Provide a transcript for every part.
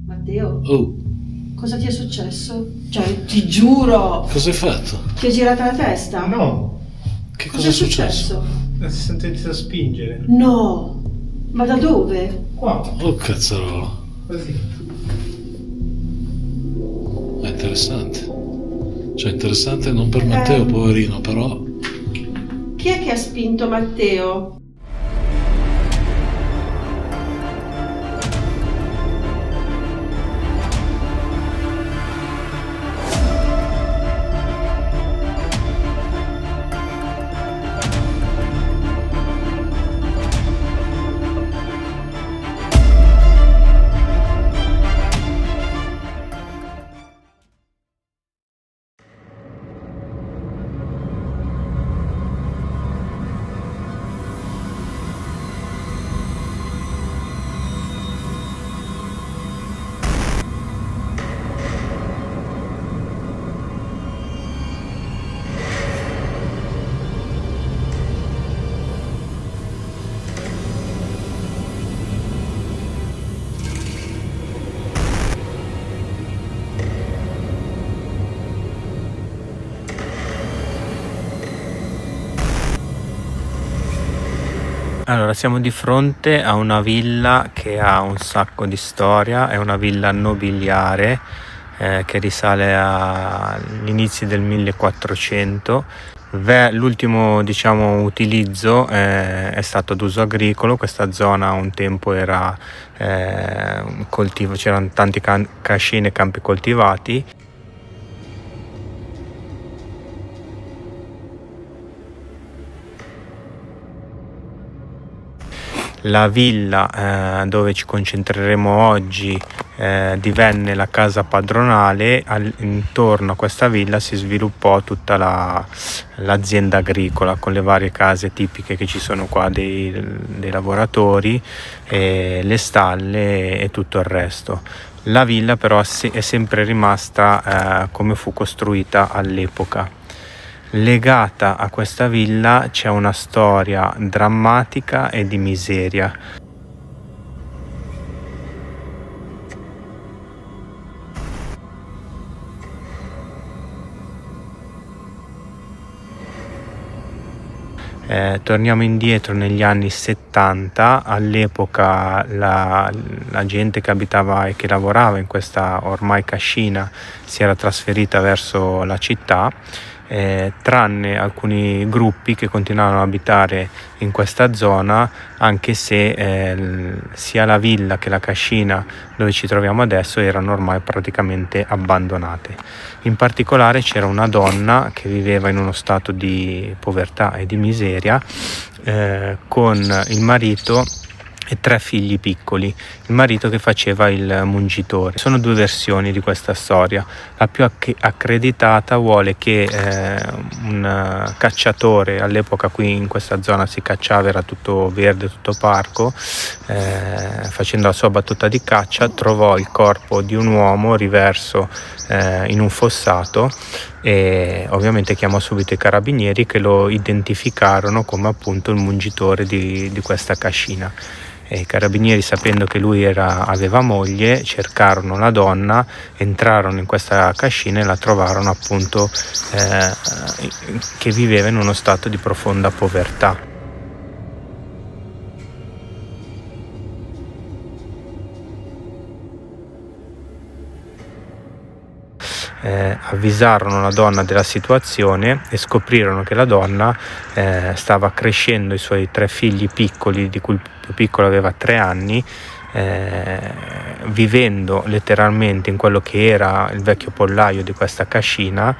Matteo, Oh, cosa ti è successo? Cioè, ti giuro, cosa hai fatto? ti è girata la testa? No, Che Cosa è successo? si è sentito spingere. No, ma da dove? Qua, Oh, cazzarola. così. È interessante. Cioè, interessante non per Matteo, poverino, però... Chi è che ha spinto Matteo? Allora, siamo di fronte a una villa che ha un sacco di storia, è una villa nobiliare che risale agli inizi del 1400. L'ultimo, diciamo, utilizzo è stato d'uso agricolo. Questa zona un tempo era c'erano tanti cascine e campi coltivati. La villa dove ci concentreremo oggi divenne la casa padronale. Intorno a questa villa si sviluppò tutta l'azienda agricola con le varie case tipiche che ci sono qua dei lavoratori, le stalle e tutto il resto. La villa però è sempre rimasta come fu costruita all'epoca. Legata a questa villa c'è una storia drammatica e di miseria. Torniamo indietro negli anni 70. All'epoca la gente che abitava e che lavorava in questa ormai cascina si era trasferita verso la città, tranne alcuni gruppi che continuavano ad abitare in questa zona, anche se sia la villa che la cascina dove ci troviamo adesso erano ormai praticamente abbandonate. In particolare c'era una donna che viveva in uno stato di povertà e di miseria con il marito e 3 figli piccoli. Il marito che faceva il mungitore. Sono 2 versioni di questa storia. La più accreditata vuole che un cacciatore, all'epoca qui in questa zona si cacciava, era tutto verde, tutto parco, facendo la sua battuta di caccia trovò il corpo di un uomo riverso in un fossato, e ovviamente chiamò subito i carabinieri, che lo identificarono come appunto il mungitore di questa cascina. E i carabinieri, sapendo che lui aveva moglie, cercarono la donna, entrarono in questa cascina e la trovarono appunto che viveva in uno stato di profonda povertà. Avvisarono la donna della situazione e scoprirono che la donna stava crescendo i suoi 3 figli piccoli, di cui il più piccolo aveva 3 anni, vivendo letteralmente in quello che era il vecchio pollaio di questa cascina,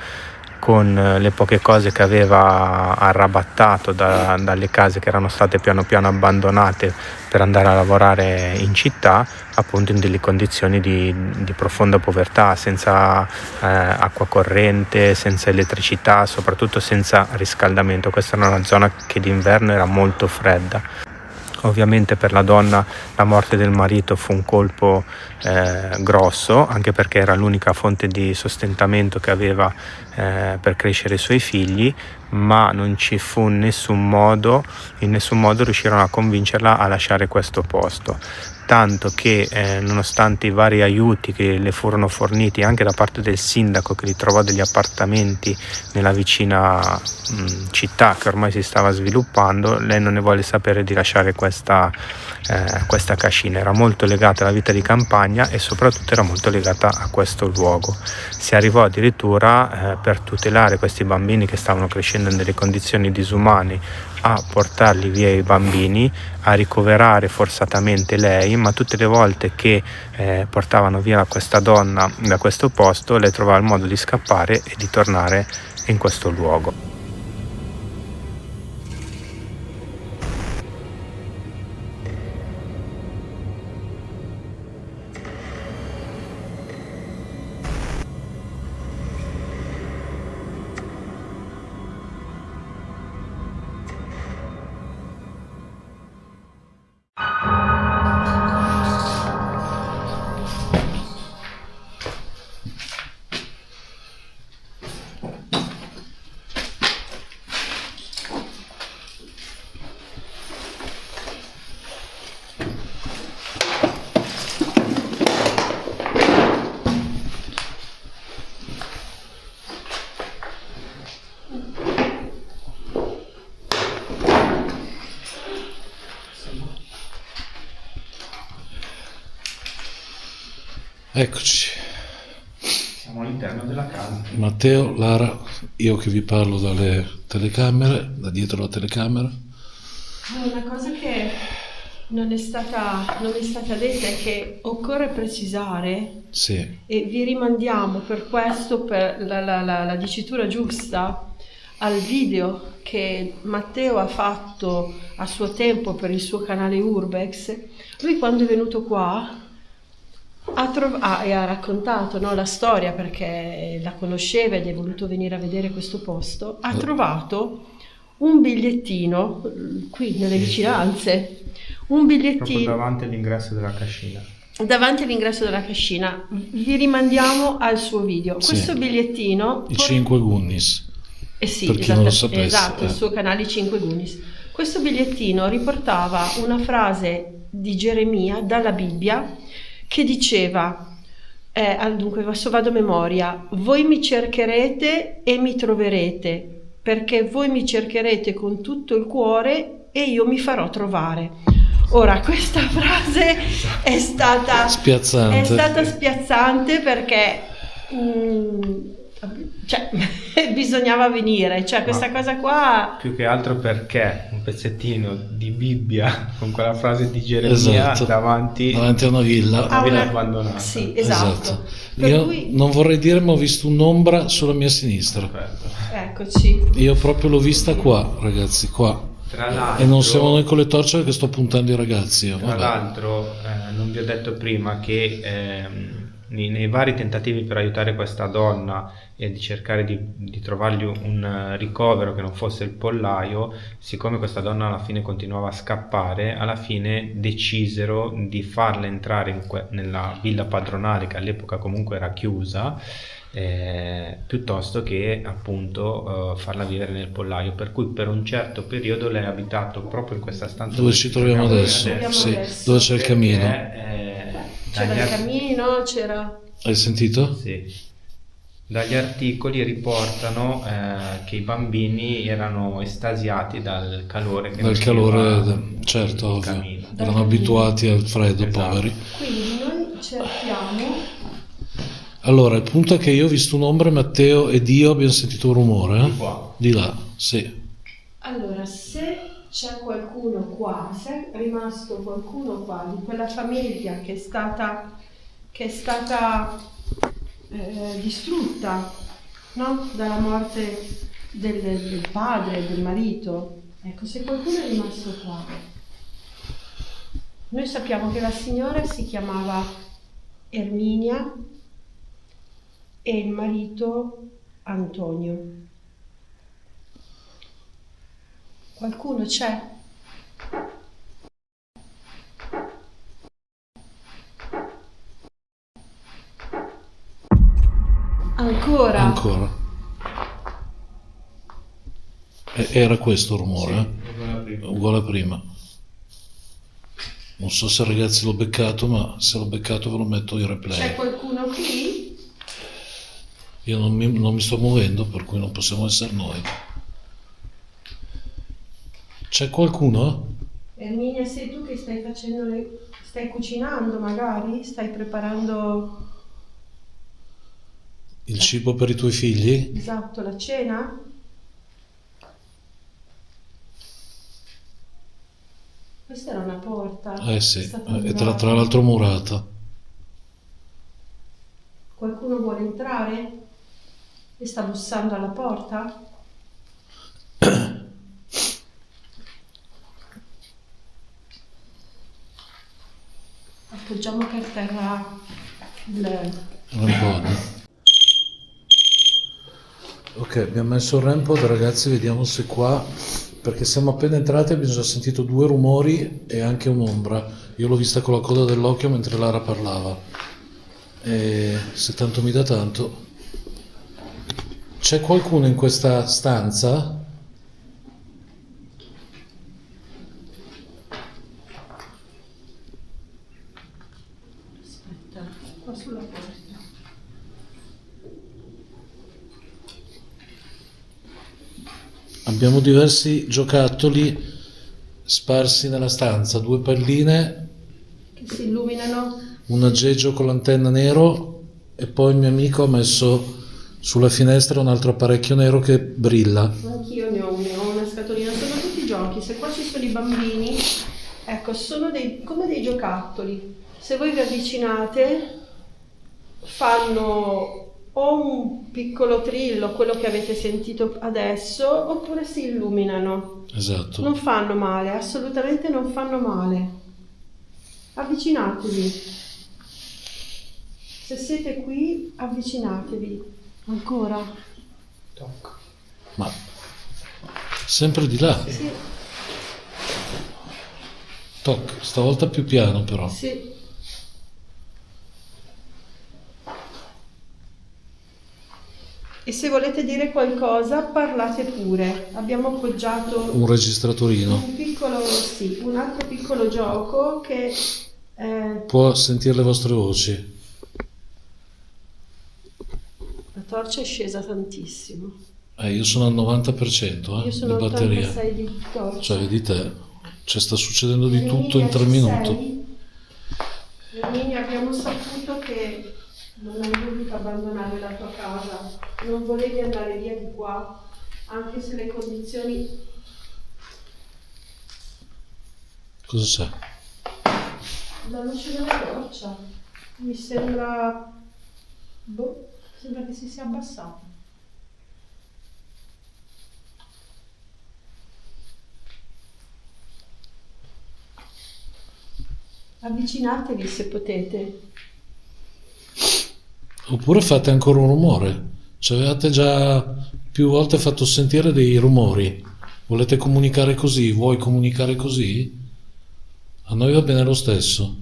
con le poche cose che aveva arrabattato dalle case che erano state piano piano abbandonate per andare a lavorare in città, appunto in delle condizioni di profonda povertà, senza acqua corrente, senza elettricità, soprattutto senza riscaldamento. Questa era una zona che d'inverno era molto fredda. Ovviamente per la donna la morte del marito fu un colpo grosso, anche perché era l'unica fonte di sostentamento che aveva per crescere i suoi figli, ma non ci fu in nessun modo riuscirono a convincerla a lasciare questo posto, tanto che nonostante i vari aiuti che le furono forniti anche da parte del sindaco, che gli trovò degli appartamenti nella vicina città che ormai si stava sviluppando, lei non ne volle sapere di lasciare questa cascina. Era molto legata alla vita di campagna e soprattutto era molto legata a questo luogo. Si arrivò addirittura per tutelare questi bambini che stavano crescendo in delle condizioni disumane a portarli via i bambini, a ricoverare forzatamente lei, ma tutte le volte che portavano via questa donna da questo posto, lei trovava il modo di scappare e di tornare in questo luogo. Eccoci. Siamo all'interno della casa. Matteo, Lara, io che vi parlo dalle telecamere, da dietro la telecamera. Una cosa che non è stata detta è che occorre precisare, Sì, e vi rimandiamo per questo, per la dicitura giusta, al video che Matteo ha fatto a suo tempo per il suo canale Urbex. Lui, quando è venuto qua, e ha raccontato, no, la storia, perché la conosceva ed è voluto venire a vedere questo posto. Ha trovato un bigliettino qui nelle vicinanze, un bigliettino Proprio davanti all'ingresso della cascina. davanti all'ingresso della cascina. Vi rimandiamo al suo video. Sì. Questo bigliettino i 5 Goonies. sì, per chi non lo sapesse, esatto, il suo canale 5 Goonies. Questo bigliettino riportava una frase di Geremia dalla Bibbia che diceva, dunque adesso vado a memoria: voi mi cercherete e mi troverete, perché voi mi cercherete con tutto il cuore e io mi farò trovare. Ora, questa frase è stata spiazzante perché cioè, bisognava venire, cioè questa cosa qua. Più che altro perché un pezzettino di Bibbia con quella frase di Geremia Esatto. davanti a una villa. Ah, villa abbandonata. Sì, esatto. Per Io cui, non vorrei dire, ma ho visto un'ombra sulla mia sinistra. Perfetto. eccoci. Io proprio l'ho vista qua, ragazzi, qua. Tra l'altro, E non siamo noi con le torce che sto puntando i ragazzi. tra Vabbè. l'altro non vi ho detto prima che nei vari tentativi per aiutare questa donna e di cercare di trovargli un ricovero che non fosse il pollaio, siccome questa donna alla fine continuava a scappare, alla fine decisero di farla entrare nella villa padronale, che all'epoca comunque era chiusa, piuttosto che appunto farla vivere nel pollaio, per cui per un certo periodo lei ha abitato proprio in questa stanza Dove ci troviamo adesso? Troviamo Sì, adesso. dove c'è il camino. C'era il camino, c'era. Hai sentito? Sì. Dagli articoli riportano che i bambini erano estasiati dal calore che Dal veniva calore, certo, il ovvio. camino. Erano abituati al freddo, Esatto. poveri. Quindi noi cerchiamo. Allora, il punto è che io ho visto un'ombra, Matteo ed io abbiamo sentito un rumore. Di qua. Di là, sì. Allora, se c'è qualcuno qua, se è rimasto qualcuno qua di quella famiglia che è stata distrutta, no? Dalla morte del padre, del marito, ecco, se qualcuno è rimasto qua, noi sappiamo che la signora si chiamava Erminia e il marito Antonio. Qualcuno c'è? Ancora? Ancora. Era questo il rumore, Sì, uguale a prima. uguale a prima. Non so se ragazzi l'ho beccato, ma se l'ho beccato ve lo metto in C'è replay. qualcuno qui? Io non mi sto muovendo, per cui non possiamo essere noi. C'è qualcuno? Erminia, sei tu che stai facendo stai cucinando magari? Stai preparando, Il cibo per i tuoi figli? esatto, la cena? Questa era una porta. Eh sì, è stata e murata. tra l'altro murata. Qualcuno vuole entrare? E sta bussando alla porta? Appoggiamo per terra il... Rampone. Ok, abbiamo messo il rampod, ragazzi, vediamo se qua, perché siamo appena entrati e abbiamo già sentito 2 rumori e anche un'ombra. Io l'ho vista con la coda dell'occhio mentre Lara parlava. E se tanto mi dà tanto. C'è qualcuno in questa stanza? Aspetta, qua sulla porta. Abbiamo diversi giocattoli sparsi nella stanza, 2 palline, Che si illuminano. un aggeggio con l'antenna nero e poi il mio amico ha messo sulla finestra un altro apparecchio nero che brilla. Anch'io ne ho una scatolina, sono tutti giochi. Se qua ci sono i bambini, ecco, sono come dei giocattoli. Se voi vi avvicinate, fanno o un piccolo trillo, quello che avete sentito adesso, oppure si illuminano. Esatto. Non fanno male, assolutamente non fanno male. Avvicinatevi. Se siete qui, avvicinatevi. Ancora. Toc. Ma sempre di là. Sì, Toc, stavolta più piano però. sì. E se volete dire qualcosa, parlate pure. Abbiamo appoggiato Un registratorino. un altro piccolo gioco che Può sentire le vostre voci. la torcia è scesa tantissimo. Io sono al 90% Io sono di a batteria. 86 di torcia. Cioè, vedi te, cioè sta succedendo di tutto in Erminia, 3 ci minuti. sei? Erminia, abbiamo saputo che non hai voluto abbandonare la tua casa, non volevi andare via di qua, anche se le condizioni... Cosa c'è? La luce della torcia mi sembra... sembra che si sia abbassata. Avvicinatevi se potete. Oppure fate ancora un rumore. Ci avevate già più volte fatto sentire dei rumori. Volete comunicare così? Vuoi comunicare così? A noi va bene lo stesso.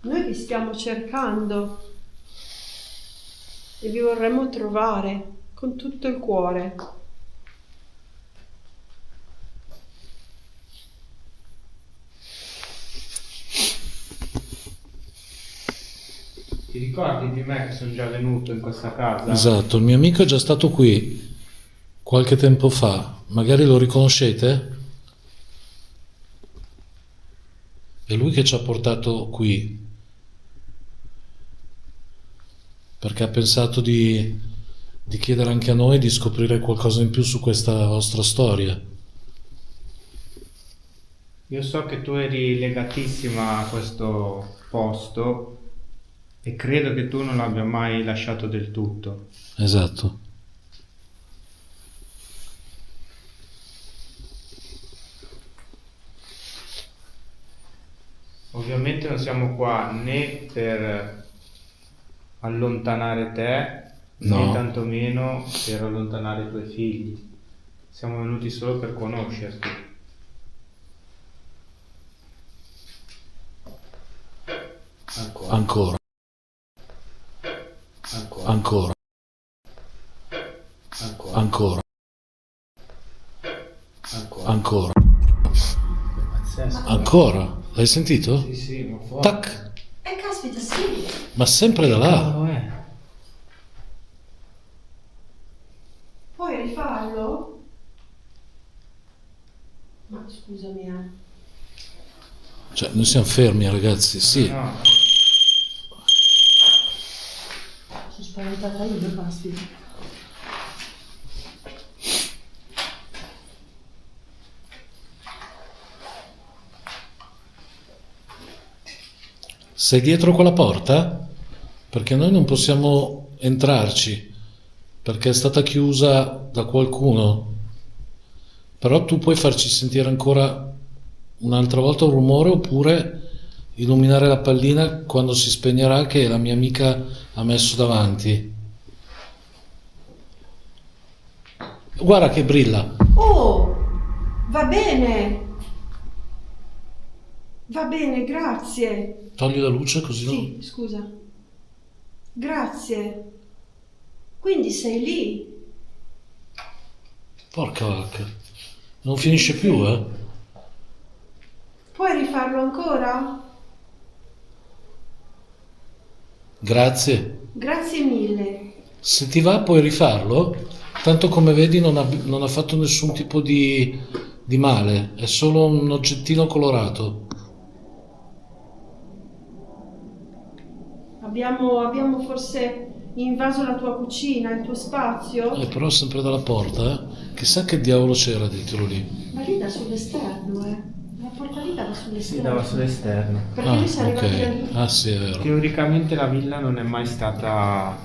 Noi vi stiamo cercando e vi vorremmo trovare con tutto il cuore. Ti ricordi di me che sono già venuto in questa casa? Esatto, il mio amico è già stato qui qualche tempo fa. Magari lo riconoscete? È lui che ci ha portato qui. Perché ha pensato di chiedere anche a noi di scoprire qualcosa in più su questa vostra storia. Io so che tu eri legatissima a questo posto e credo che tu non l'abbia mai lasciato del tutto. Esatto. Ovviamente non siamo qua né per allontanare te, No. né tantomeno per allontanare i tuoi figli. Siamo venuti solo per conoscerti. Ancora. Ancora. Ancora. Pazzesco. Ancora. L'hai sentito? Sì, sì, ma forte. Tac. Caspita, sì. Ma sempre da là. Cavolo è? Puoi rifarlo? Ma scusami, Cioè, noi siamo fermi, ragazzi, sì. No, sono spaventata io, caspita. Sei dietro quella porta? Perché noi non possiamo entrarci, perché è stata chiusa da qualcuno. Però tu puoi farci sentire ancora un'altra volta un rumore oppure illuminare la pallina quando si spegnerà che la mia amica ha messo davanti. Guarda che brilla. Oh, va bene. Va bene, grazie. Togli la luce così Sì, scusa. Grazie. Quindi sei lì? Porca vacca. Non finisce più, eh? Puoi rifarlo ancora? Grazie. Grazie mille. Se ti va puoi rifarlo? Tanto come vedi non ha fatto nessun tipo di male, è solo un oggettino colorato. Abbiamo forse invaso la tua cucina, il tuo spazio? Però sempre dalla porta, eh? Chissà che diavolo c'era dentro lì. Ma lì da sull'esterno, eh. La porta lì dava si sull'esterno. dava sull'esterno. Perché lui si è arrivato da ok. lì. Ah sì, è vero. Teoricamente la villa non è mai stata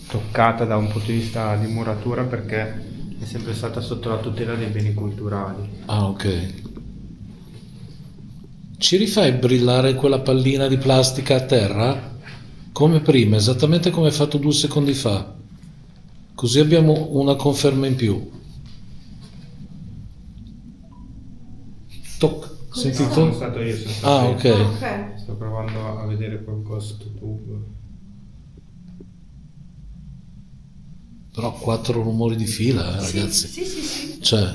toccata da un punto di vista di muratura perché è sempre stata sotto la tutela dei beni culturali. Ah, ok. Ci rifai brillare quella pallina di plastica a terra? Come prima, esattamente come hai fatto 2 secondi fa. Così abbiamo una conferma in più. Toc, Come sentito? Sono stato io, sono stato Ah, io. ok. Ok. Sto provando a vedere qualcosa su YouTube. Però 4 rumori di fila, ragazzi. Sì. Cioè,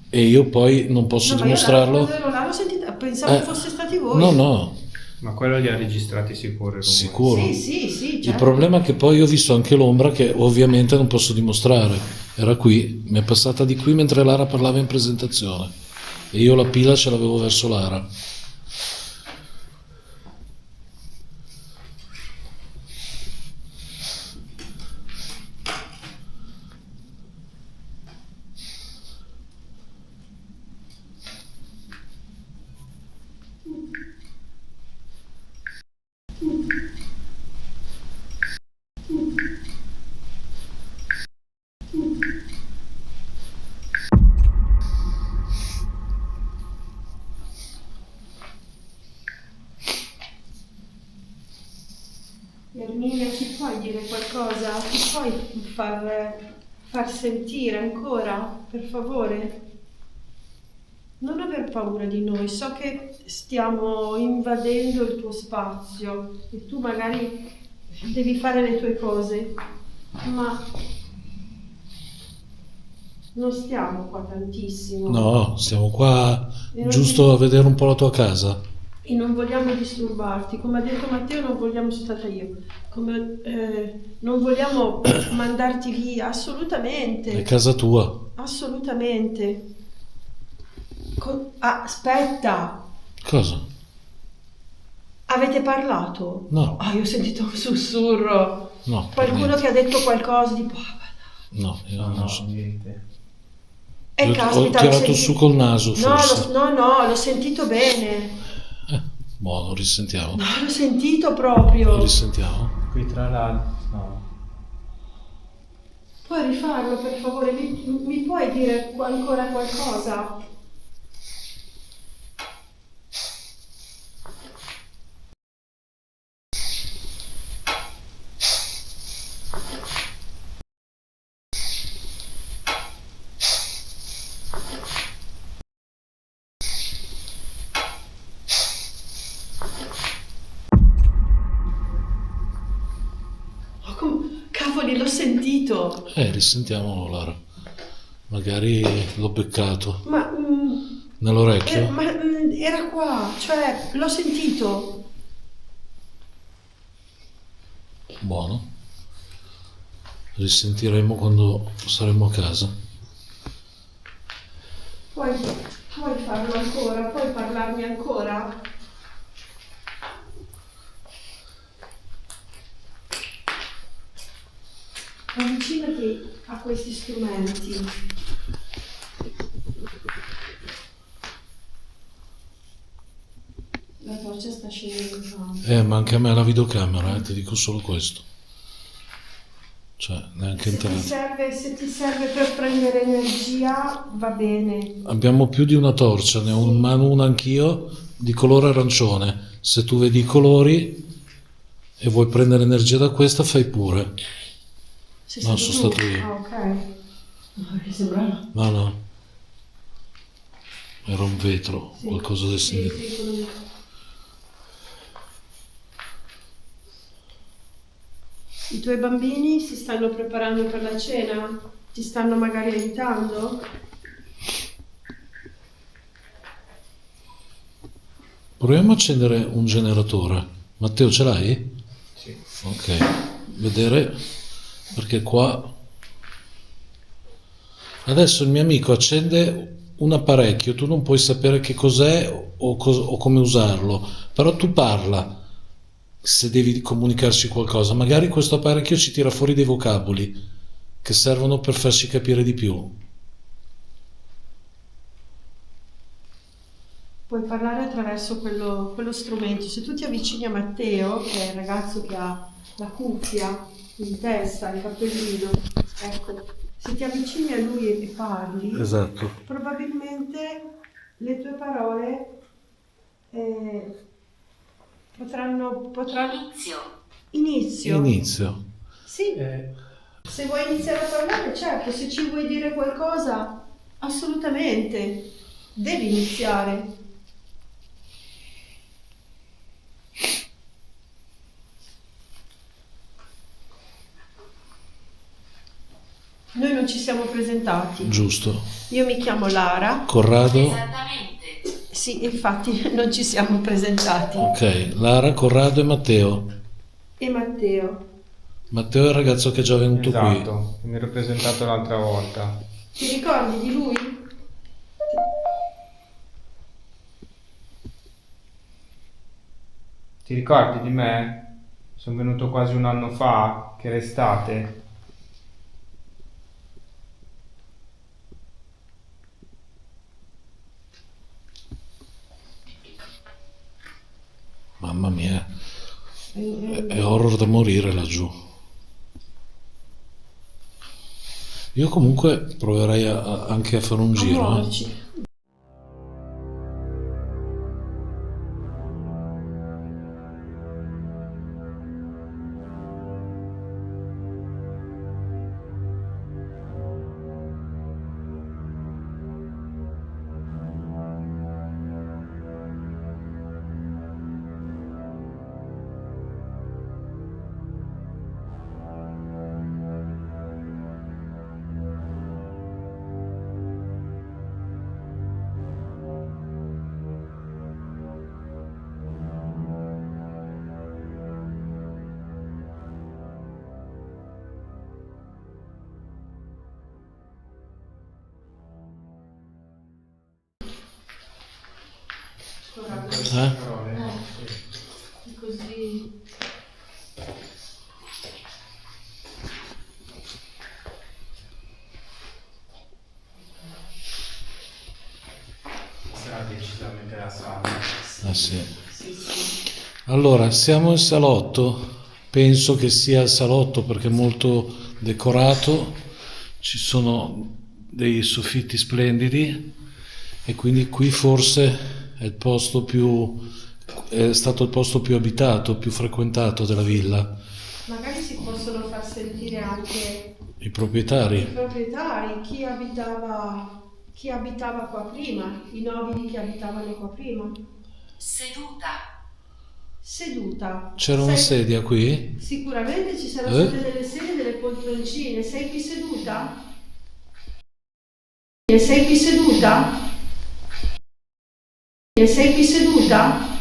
e io poi non posso No, ma io dimostrarlo? quando ero là l'ho sentita, pensavo fosse stati voi. No, Ma quello li ha registrati sicuro i rumori. sicuro. Sì, Il certo. problema è che poi io ho visto anche l'ombra che ovviamente non posso dimostrare. Era qui, mi è passata di qui mentre Lara parlava in presentazione. E io la pila ce l'avevo verso Lara. Erminia, ci puoi dire qualcosa? Ti puoi far sentire ancora, per favore? Non aver paura di noi, so che stiamo invadendo il tuo spazio e tu magari devi fare le tue cose, ma non stiamo qua tantissimo. No, siamo qua E non giusto a vedere un po' la tua casa. E non vogliamo disturbarti, come ha detto Matteo, non vogliamo soltanto io, non vogliamo mandarti via, È assolutamente, casa tua. assolutamente. Aspetta, Cosa? avete parlato? No, Io ho sentito un sussurro, no. per qualcuno niente. che ha detto qualcosa, tipo, No, io No, non no, so. niente. Ho caspita, tirato su col naso, No, forse. no, l'ho sentito bene, Buono, risentiamo. no, l'ho sentito proprio. Risentiamo. Qui tra l'altro. No. Puoi rifarlo per favore? Mi puoi dire ancora qualcosa? Cavoli, l'ho sentito. Risentiamolo, Lara. Magari l'ho beccato. Ma, Nell'orecchio? era qua, cioè l'ho sentito. Buono. Risentiremo quando saremo a casa. Puoi farlo ancora? Puoi parlarmi ancora? Avvicinati a questi strumenti. La torcia sta scendendo in campo. Ma anche a me la videocamera, ti dico solo questo. Cioè, neanche internet. Se ti serve per prendere energia, va bene. Abbiamo più di una torcia, ne ho in mano una anch'io, di colore arancione. Se tu vedi i colori e vuoi prendere energia da questa, fai pure. No, sono stato io. Ah, ok. No, mi sembrava. No. Era un vetro, Sì. qualcosa del Sì, simile. sì. I tuoi bambini si stanno preparando per la cena? Ti stanno magari aiutando? Proviamo a accendere un generatore. Matteo, ce l'hai? Sì. Ok, vedere, perché qua... Adesso il mio amico accende un apparecchio, tu non puoi sapere che cos'è o come usarlo, però tu parla se devi comunicarci qualcosa. Magari questo apparecchio ci tira fuori dei vocaboli che servono per farci capire di più. Puoi parlare attraverso quello strumento. Se tu ti avvicini a Matteo, che è il ragazzo che ha la cuffia in testa, il cappellino, ecco, se ti avvicini a lui e parli, Esatto. probabilmente le tue parole potranno... Inizio. Inizio. Sì, se vuoi iniziare a parlare, certo, se ci vuoi dire qualcosa, assolutamente, devi iniziare. Noi non ci siamo presentati. Giusto. Io mi chiamo Lara. Corrado. Sì, infatti non ci siamo presentati. Ok, Lara, Corrado e Matteo. E Matteo. Matteo è il ragazzo che è già venuto qui. Esatto, mi ero presentato l'altra volta. Ti ricordi di lui? Ti ricordi di me? Sono venuto quasi un anno fa, che era estate. Mamma mia, è horror da morire laggiù. Io comunque proverei anche a fare un giro. Muoverci. Così. Sarà decisamente la sala. Ah sì. Sì. Allora, siamo in salotto. Penso che sia il salotto perché è molto decorato. Ci sono dei soffitti splendidi e quindi qui forse è stato il posto più abitato, più frequentato della villa. Magari si possono far sentire anche I proprietari. i proprietari, chi abitava qua prima, i nobili che abitavano qua prima. Seduta. C'era una sedia qui? Sicuramente ci saranno state delle sedie, delle poltroncine. Sei qui seduta? Sei qui seduta? Sei qui seduta?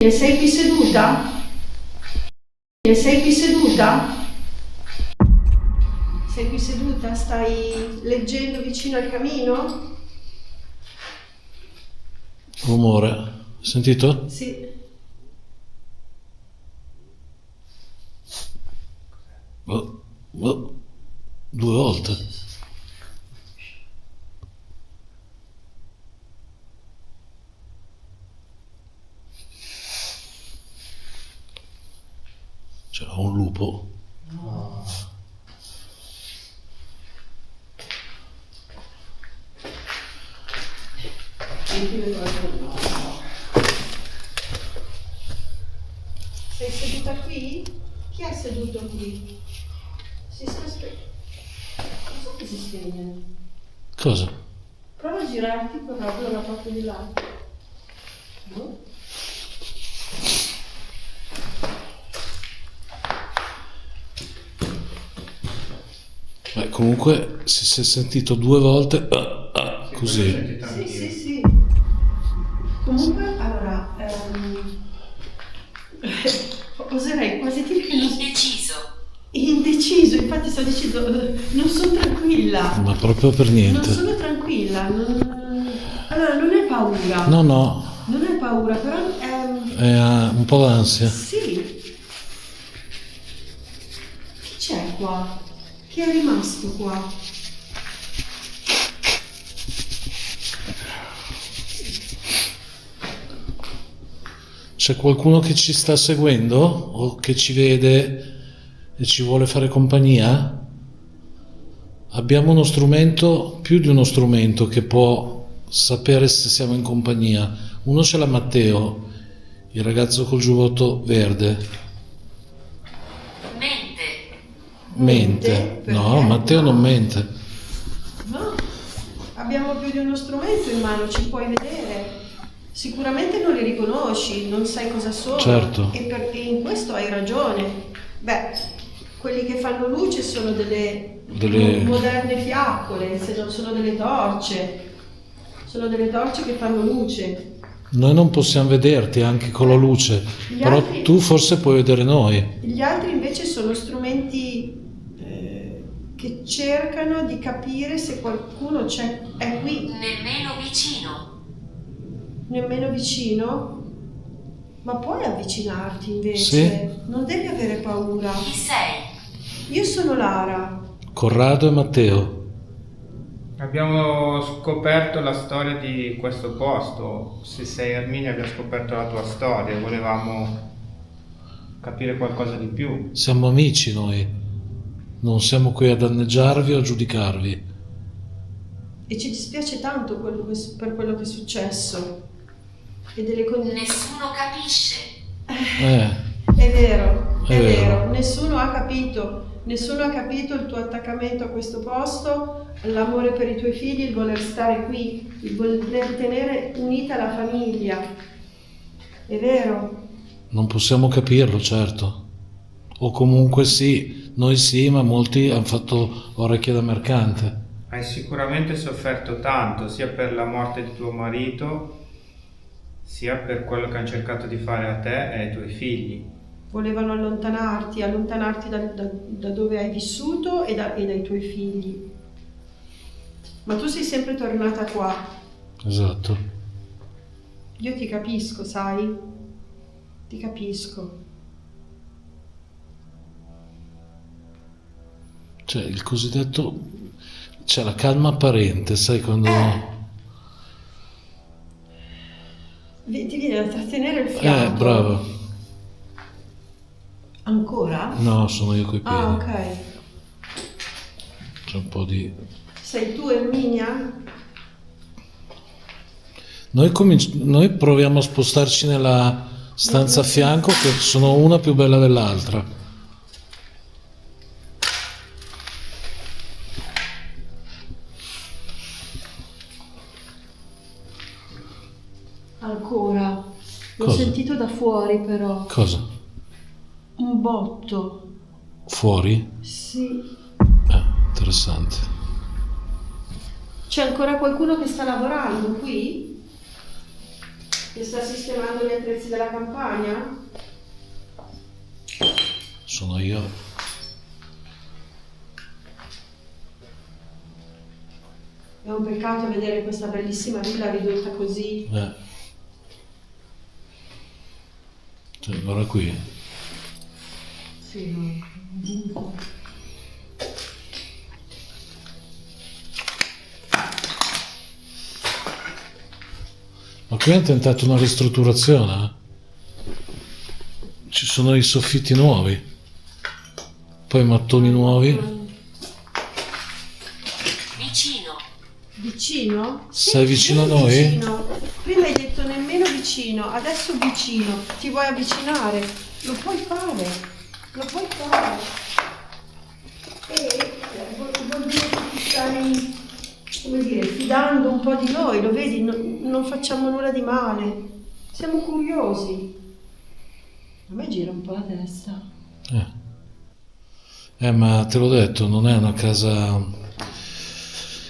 Sei qui seduta? Sei qui seduta? Sei qui seduta? Stai leggendo vicino al camino? Rumore. Hai sentito? Sì. Oh, oh. 2 volte. C'è un lupo. Sei seduta qui? Chi è seduto qui? Si sta spegnendo. Non so che si spegne. Cosa? Prova a girarti proprio dalla parte di là. No? Beh, comunque si è sentito 2 volte così. Sì. Comunque, allora, oserei quasi dire che indeciso, infatti sto dicendo, non sono tranquilla. Ma proprio per niente. Non sono tranquilla. Allora, non è paura. No. Non è paura, però È un po' d'ansia. sì. Chi c'è qua? Chi è rimasto qua? C'è qualcuno che ci sta seguendo o che ci vede e ci vuole fare compagnia? Abbiamo uno strumento, più di uno strumento, che può sapere se siamo in compagnia. Uno ce l'ha Matteo, il ragazzo col giubbotto verde. Mente. No, Perché? Matteo non mente. No, abbiamo più di uno strumento in mano, ci puoi vedere. Sicuramente non li riconosci, non sai cosa sono. Certo. E in questo hai ragione. Beh, quelli che fanno luce sono delle moderne fiaccole, se non sono delle torce. Sono delle torce che fanno luce. Noi non possiamo vederti anche con la luce, però altri- tu forse puoi vedere noi. Gli altri invece sono strumenti che cercano di capire se qualcuno è qui. Nemmeno vicino? Ma puoi avvicinarti invece? Sì. Non devi avere paura. Chi sei? Io sono Lara. Corrado e Matteo. Abbiamo scoperto la storia di questo posto. Se sei Erminia abbiamo scoperto la tua storia, volevamo capire qualcosa di più. Siamo amici noi, non siamo qui a danneggiarvi o a giudicarvi. E ci dispiace tanto per quello che è successo. E delle condizioni. Nessuno capisce. È vero, È vero. Nessuno ha capito il tuo attaccamento a questo posto, l'amore per i tuoi figli, il voler stare qui, il voler tenere unita la famiglia. È vero. Non possiamo capirlo, certo. O comunque sì, noi sì, ma molti hanno fatto orecchie da mercante. Hai sicuramente sofferto tanto, sia per la morte di tuo marito, sia per quello che hanno cercato di fare a te e ai tuoi figli. Volevano allontanarti da dove hai vissuto e dai tuoi figli. Ma tu sei sempre tornata qua. Esatto. Io ti capisco, sai? Ti capisco. Cioè, il cosiddetto... C'è la calma apparente, sai quando... Ti viene da trattenere il fiato. Bravo. Ancora? No, sono io coi piedi. Ah, ok. C'è un po' di... Sei tu, Erminia? Noi proviamo a spostarci nella stanza a fianco, che sono una più bella dell'altra. Ancora. L'ho Cosa? sentito da fuori, però. Cosa? Un botto. Fuori? Sì. Interessante. C'è ancora qualcuno che sta lavorando qui? Che sta sistemando gli attrezzi della campagna? Sono io. È un peccato vedere questa bellissima villa ridotta così. Cioè, guarda qui. Sì, no. Ma qui hanno tentato una ristrutturazione, eh? Ci sono i soffitti nuovi, poi mattoni nuovi. Vicino. Vicino? Sei vicino a ben noi? Vicino. Prima hai detto nemmeno vicino, adesso vicino. Ti vuoi avvicinare? Lo puoi fare. Lo puoi fare. E vuol dire che ti stai, come dire, fidando un po' di noi, lo vedi? Non facciamo nulla di male. Siamo curiosi. A me gira un po' la testa. Ma te l'ho detto, non è una casa...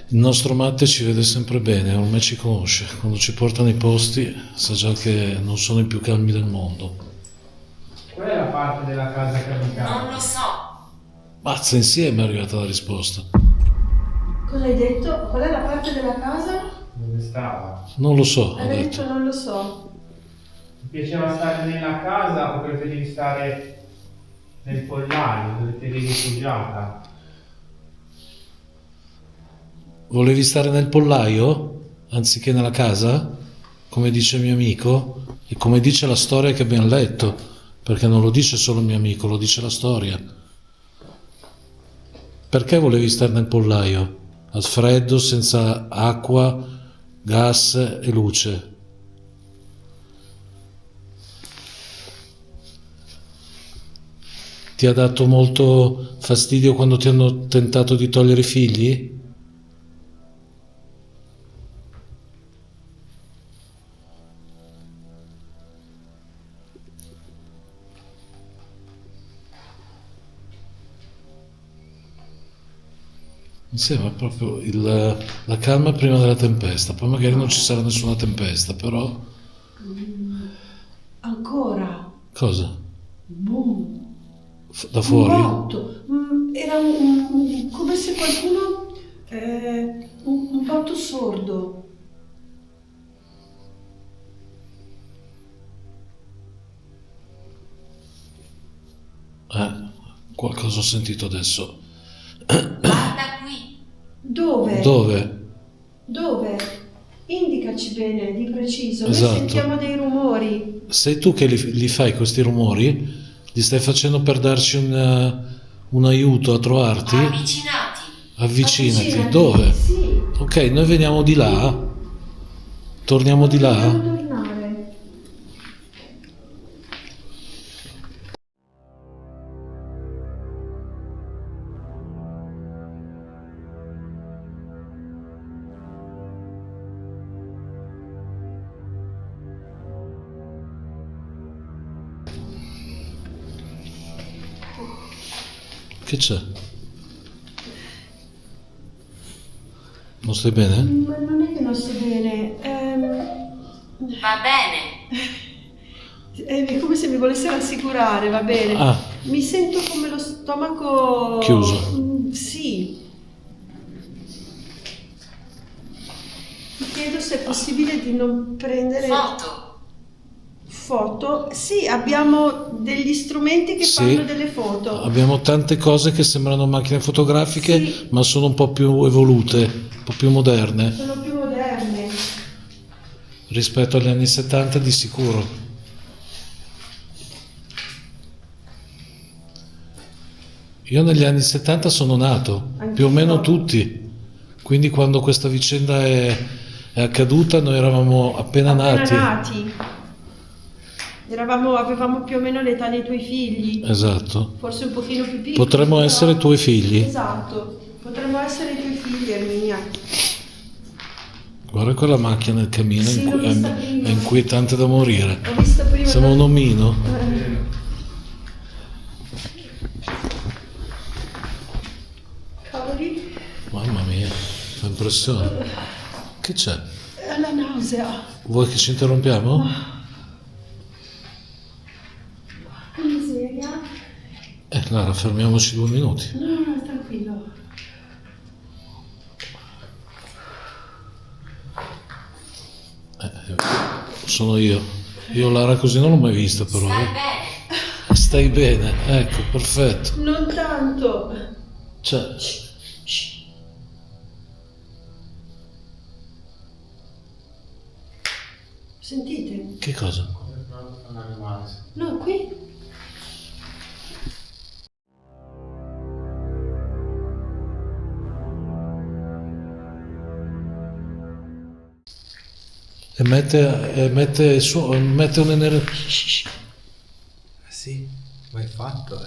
Il nostro Matte ci vede sempre bene, ormai ci conosce. Quando ci porta nei posti sa già che non sono i più calmi del mondo. Qual è la parte della casa che abitava? Non lo so. Mazza, insieme è arrivata la risposta. Cosa hai detto? Qual è la parte della casa? Dove stava? Non lo so, ho Hai detto. detto non lo so. Ti piaceva stare nella casa o preferivi stare nel pollaio dove ti eri rifugiata? Volevi stare nel pollaio anziché nella casa? Come dice il mio amico e come dice la storia che abbiamo letto, perché non lo dice solo il mio amico, lo dice la storia. Perché volevi stare nel pollaio? Al freddo, senza acqua, gas e luce. Ti ha dato molto fastidio quando ti hanno tentato di togliere i figli? Mi sembra proprio la calma prima della tempesta, poi magari non ci sarà nessuna tempesta, però... Ancora. Cosa? Boom. Da fuori? Un botto. Era come se qualcuno... un botto sordo. Qualcosa ho sentito adesso. Guarda qui. Dove? Dove? Dove? Indicaci bene, di preciso. Esatto. Noi sentiamo dei rumori. Sei tu che li fai questi rumori? Li stai facendo per darci un aiuto a trovarti? Avvicinati. Avvicinati. Dove? Sì. Ok, noi veniamo di là. Torniamo di là. Dobbiamo tornare. Che c'è? Non stai bene? Ma non è che non sto bene. Va bene. È come se mi volesse rassicurare, va bene. Ah. Mi sento come lo stomaco... Chiuso. Sì. Ti chiedo se è possibile di non prendere foto. Sì, abbiamo degli strumenti che Sì. fanno delle foto. Abbiamo tante cose che sembrano macchine fotografiche, Sì. ma sono un po' più evolute, un po' più moderne Sono più moderne. rispetto agli anni 70 di sicuro. Io negli anni 70 sono nato, più o meno tutti, quindi quando questa vicenda è accaduta noi eravamo appena nati. Avevamo più o meno l'età dei tuoi figli, Esatto. forse un pochino più piccoli. Potremmo però- essere tuoi figli. Esatto, potremmo essere i tuoi figli, Erminia. Guarda quella macchina nel camino, Sì, l'ho vista prima. è inquietante da morire. Ho visto prima. Siamo un omino. Cavoli. Mamma mia, sempre pressione. Che c'è? È la nausea. Vuoi che ci interrompiamo? Miseria. Lara, fermiamoci 2 minuti. No, tranquillo. Sono io. Io Lara così non l'ho mai vista però. Stai bene. Stai bene, ecco, perfetto. Non tanto. Cioè, Sentite? che cosa? No, qui. Emette un'energia. Sì, mai fatto,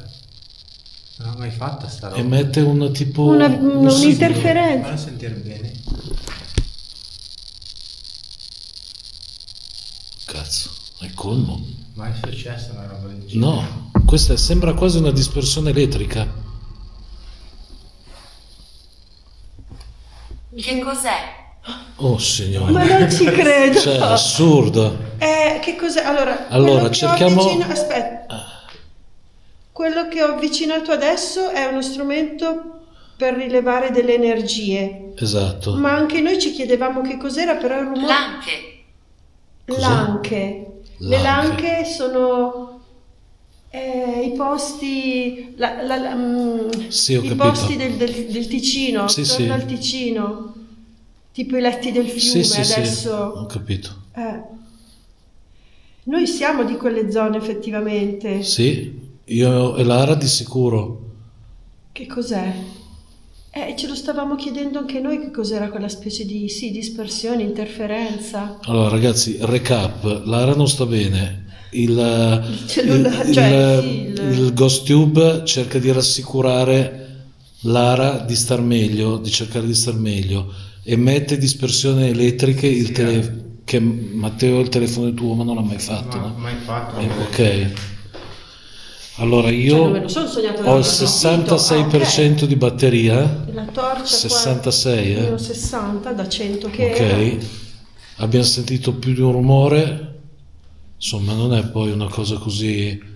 Non l'ho mai fatta sta roba. Emette un tipo. un simbolo. Un'interferenza. Fallo sentire bene. Cazzo, è colmo. Mai successa una roba del genere. No, questa sembra quasi una dispersione elettrica. Che cos'è? Oh signore. Ma non ci credo. Cioè, assurdo. Che cos'è? Allora, Allora, quello che cerchiamo- ho aspetta. Quello che ho avvicinato adesso è uno strumento per rilevare delle energie. Esatto. Ma anche noi ci chiedevamo che cos'era, però il rumore. L'anche. Cos'è? L'anche. Le L'anche. lanche sono i posti, Sì, ho i capito. posti del Ticino, Sì, torno sì. al Ticino, tipo i letti del fiume Sì, adesso. ho capito. Noi siamo di quelle zone effettivamente. Sì, io e Lara di sicuro. Che cos'è? Ce lo stavamo chiedendo anche noi che cos'era quella specie di dispersione, interferenza. Allora ragazzi, recap, Lara non sta bene. Il cellulare, cioè, sì, il Ghost Tube cerca di rassicurare Lara di star meglio, di cercare di star meglio. Emette dispersioni elettriche che Matteo il telefono tuo ma non l'ha mai fatto, No, no? mai fatto. Ok. Allora Cioè, io non me lo sono sognato, ho il l'avevo sentito. 66% di batteria. La torcia 66, qua, meno 60 da 100 che Ok, era. abbiamo sentito più di un rumore, insomma non è poi una cosa così Puoi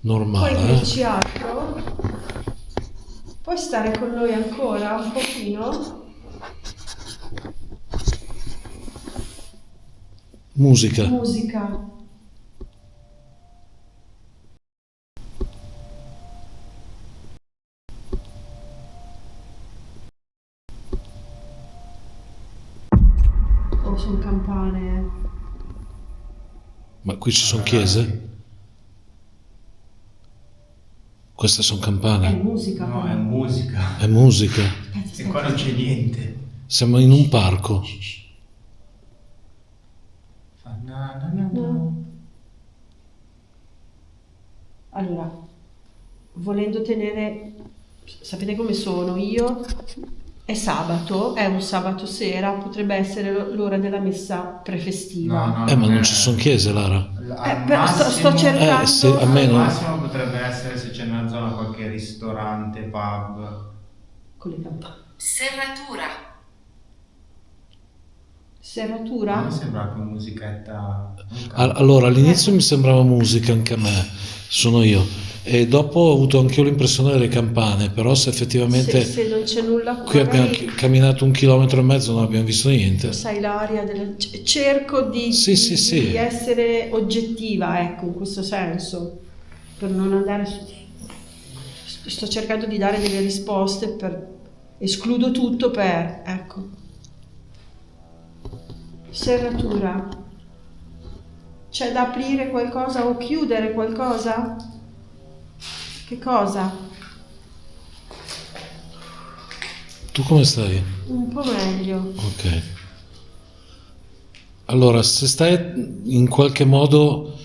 normale. dirci altro? Puoi stare con noi ancora un pochino? Musica. Musica. Oh, sono campane. Ma qui ci sono chiese? Queste sono È campane. musica. No, però. è musica. È musica. Aspetta, E qua non c'è niente. Siamo in un parco. Fa na na na na. No. Allora, volendo tenere, sapete come sono io? È sabato, è un sabato sera, potrebbe essere l'ora della messa prefestiva. No, Ma non è- ci sono chiese, Lara. Al Però sto massimo- cercando. se a me Al non- massimo potrebbe essere se c'è nella zona qualche ristorante, pub. Con le campane. Serratura. Serratura? Mi sembra che musichetta. Allora, all'inizio mi sembrava musica anche a me, sono io. E dopo ho avuto anche io l'impressione delle campane, però se effettivamente Se non c'è nulla qui abbiamo camminato 1,5 chilometri non abbiamo visto niente. sai l'aria cerco di, Sì, di- sì, sì. di essere oggettiva, ecco, in questo senso, per non andare sto cercando di dare delle risposte, escludo tutto ecco. Serratura. C'è da aprire qualcosa o chiudere qualcosa? Che cosa? Tu come stai? Un po' meglio. Ok. Allora, se stai in qualche modo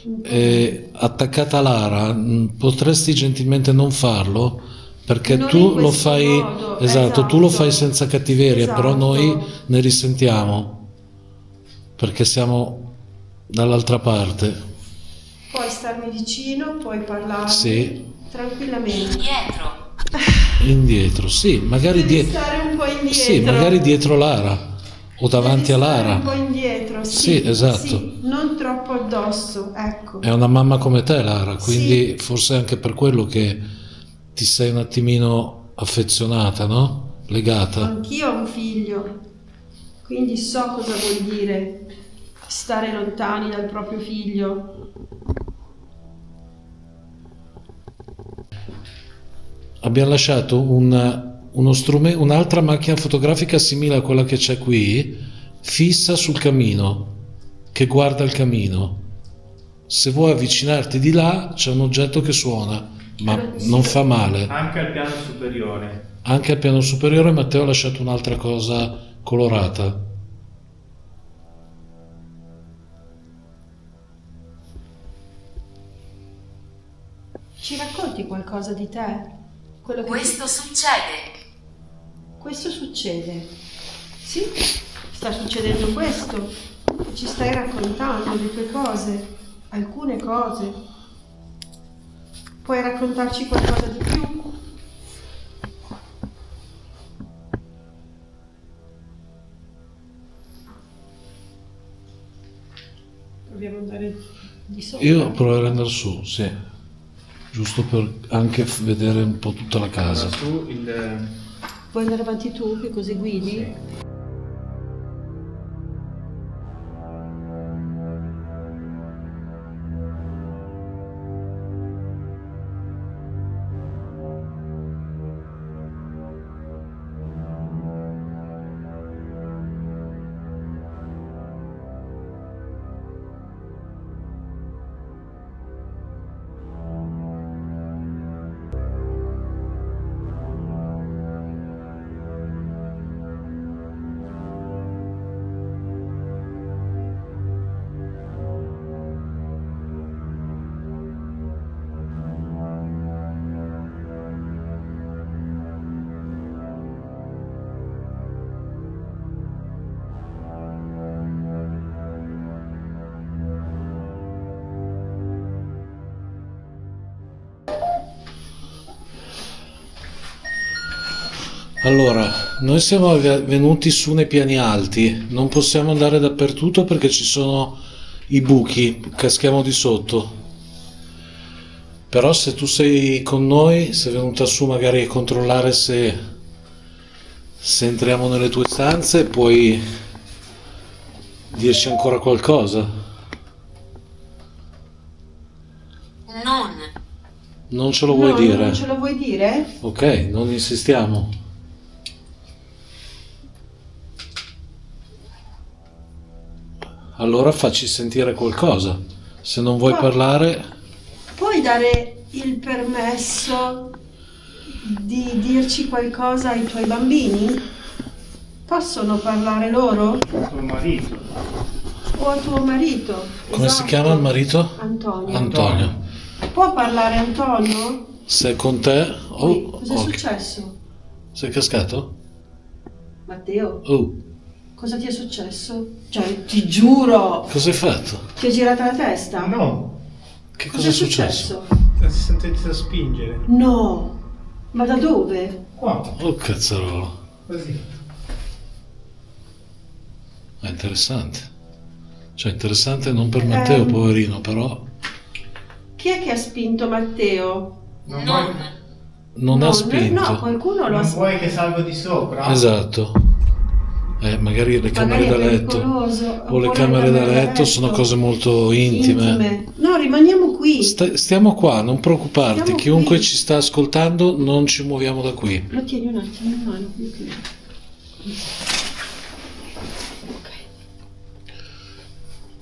attaccata a Lara, potresti gentilmente non farlo? Perché Non tu in lo questo fai, modo, esatto, tu lo esatto. fai senza cattiveria, però noi Esatto. ne risentiamo, perché siamo dall'altra parte. Puoi starmi vicino, puoi parlarmi Sì. tranquillamente. Dietro. Indietro, sì, magari Devi stare un po' indietro. Sì, magari dietro Lara o davanti a Devi stare Lara. un po' indietro, sì. Sì, esatto. Sì, non troppo addosso, ecco. È una mamma come te, Lara, quindi forse è anche per quello che ti sei un attimino affezionata, no? Legata. Anch'io ho un figlio, quindi so cosa vuol dire stare lontani dal proprio figlio. Abbiamo lasciato un'altra macchina fotografica simile a quella che c'è qui, fissa sul camino, che guarda il camino. Se vuoi avvicinarti di là, c'è un oggetto che suona, ma non fa male. Anche al piano superiore. Anche al piano superiore Matteo ha lasciato un'altra cosa colorata. Ci racconti qualcosa di te? Quello che Questo succede. Questo succede. Sì, sta succedendo questo. Ci stai raccontando le tue cose, alcune cose. Puoi raccontarci qualcosa di più? Proviamo ad andare di sopra. Io proverò ad andare su, sì, giusto per anche vedere un po' tutta la casa. Allora, su il... Vuoi andare avanti tu, che così guidi? Allora, noi siamo venuti su nei piani alti, non possiamo andare dappertutto perché ci sono i buchi, caschiamo di sotto. Però se tu sei con noi, sei venuta su magari a controllare se entriamo nelle tue stanze, puoi dirci ancora qualcosa. Non ce lo vuoi dire? Non ce lo vuoi dire? Ok, non insistiamo. Allora facci sentire qualcosa. Se non vuoi parlare, Puoi dare il permesso di dirci qualcosa ai tuoi bambini? Possono parlare loro? Tuo marito. O a tuo marito? come si Esatto. chiama il marito? Antonio. Antonio. Può parlare Antonio? Se è con te... Oh, Cos'è ok. successo? Sei cascato? Matteo, Oh, cosa ti è successo? Cioè, ti giuro, cosa hai fatto? ti è girata la testa? No, Che Cosa cosa è successo? si è sentito spingere. No, ma da dove? Qua, Oh, cazzarolo. così. È interessante. Cioè, interessante non per Matteo, poverino, però Chi è che ha spinto Matteo? Non vuoi, non ha spinto. No, qualcuno lo ha non spinto. vuoi che salgo di sopra? Esatto. Magari le camere da letto o le camere da letto sono cose molto intime. No, rimaniamo qui. Stiamo qua, non preoccuparti. Stiamo Chiunque qui. ci sta ascoltando, non ci muoviamo da qui. Lo tieni un attimo in mano. Qui.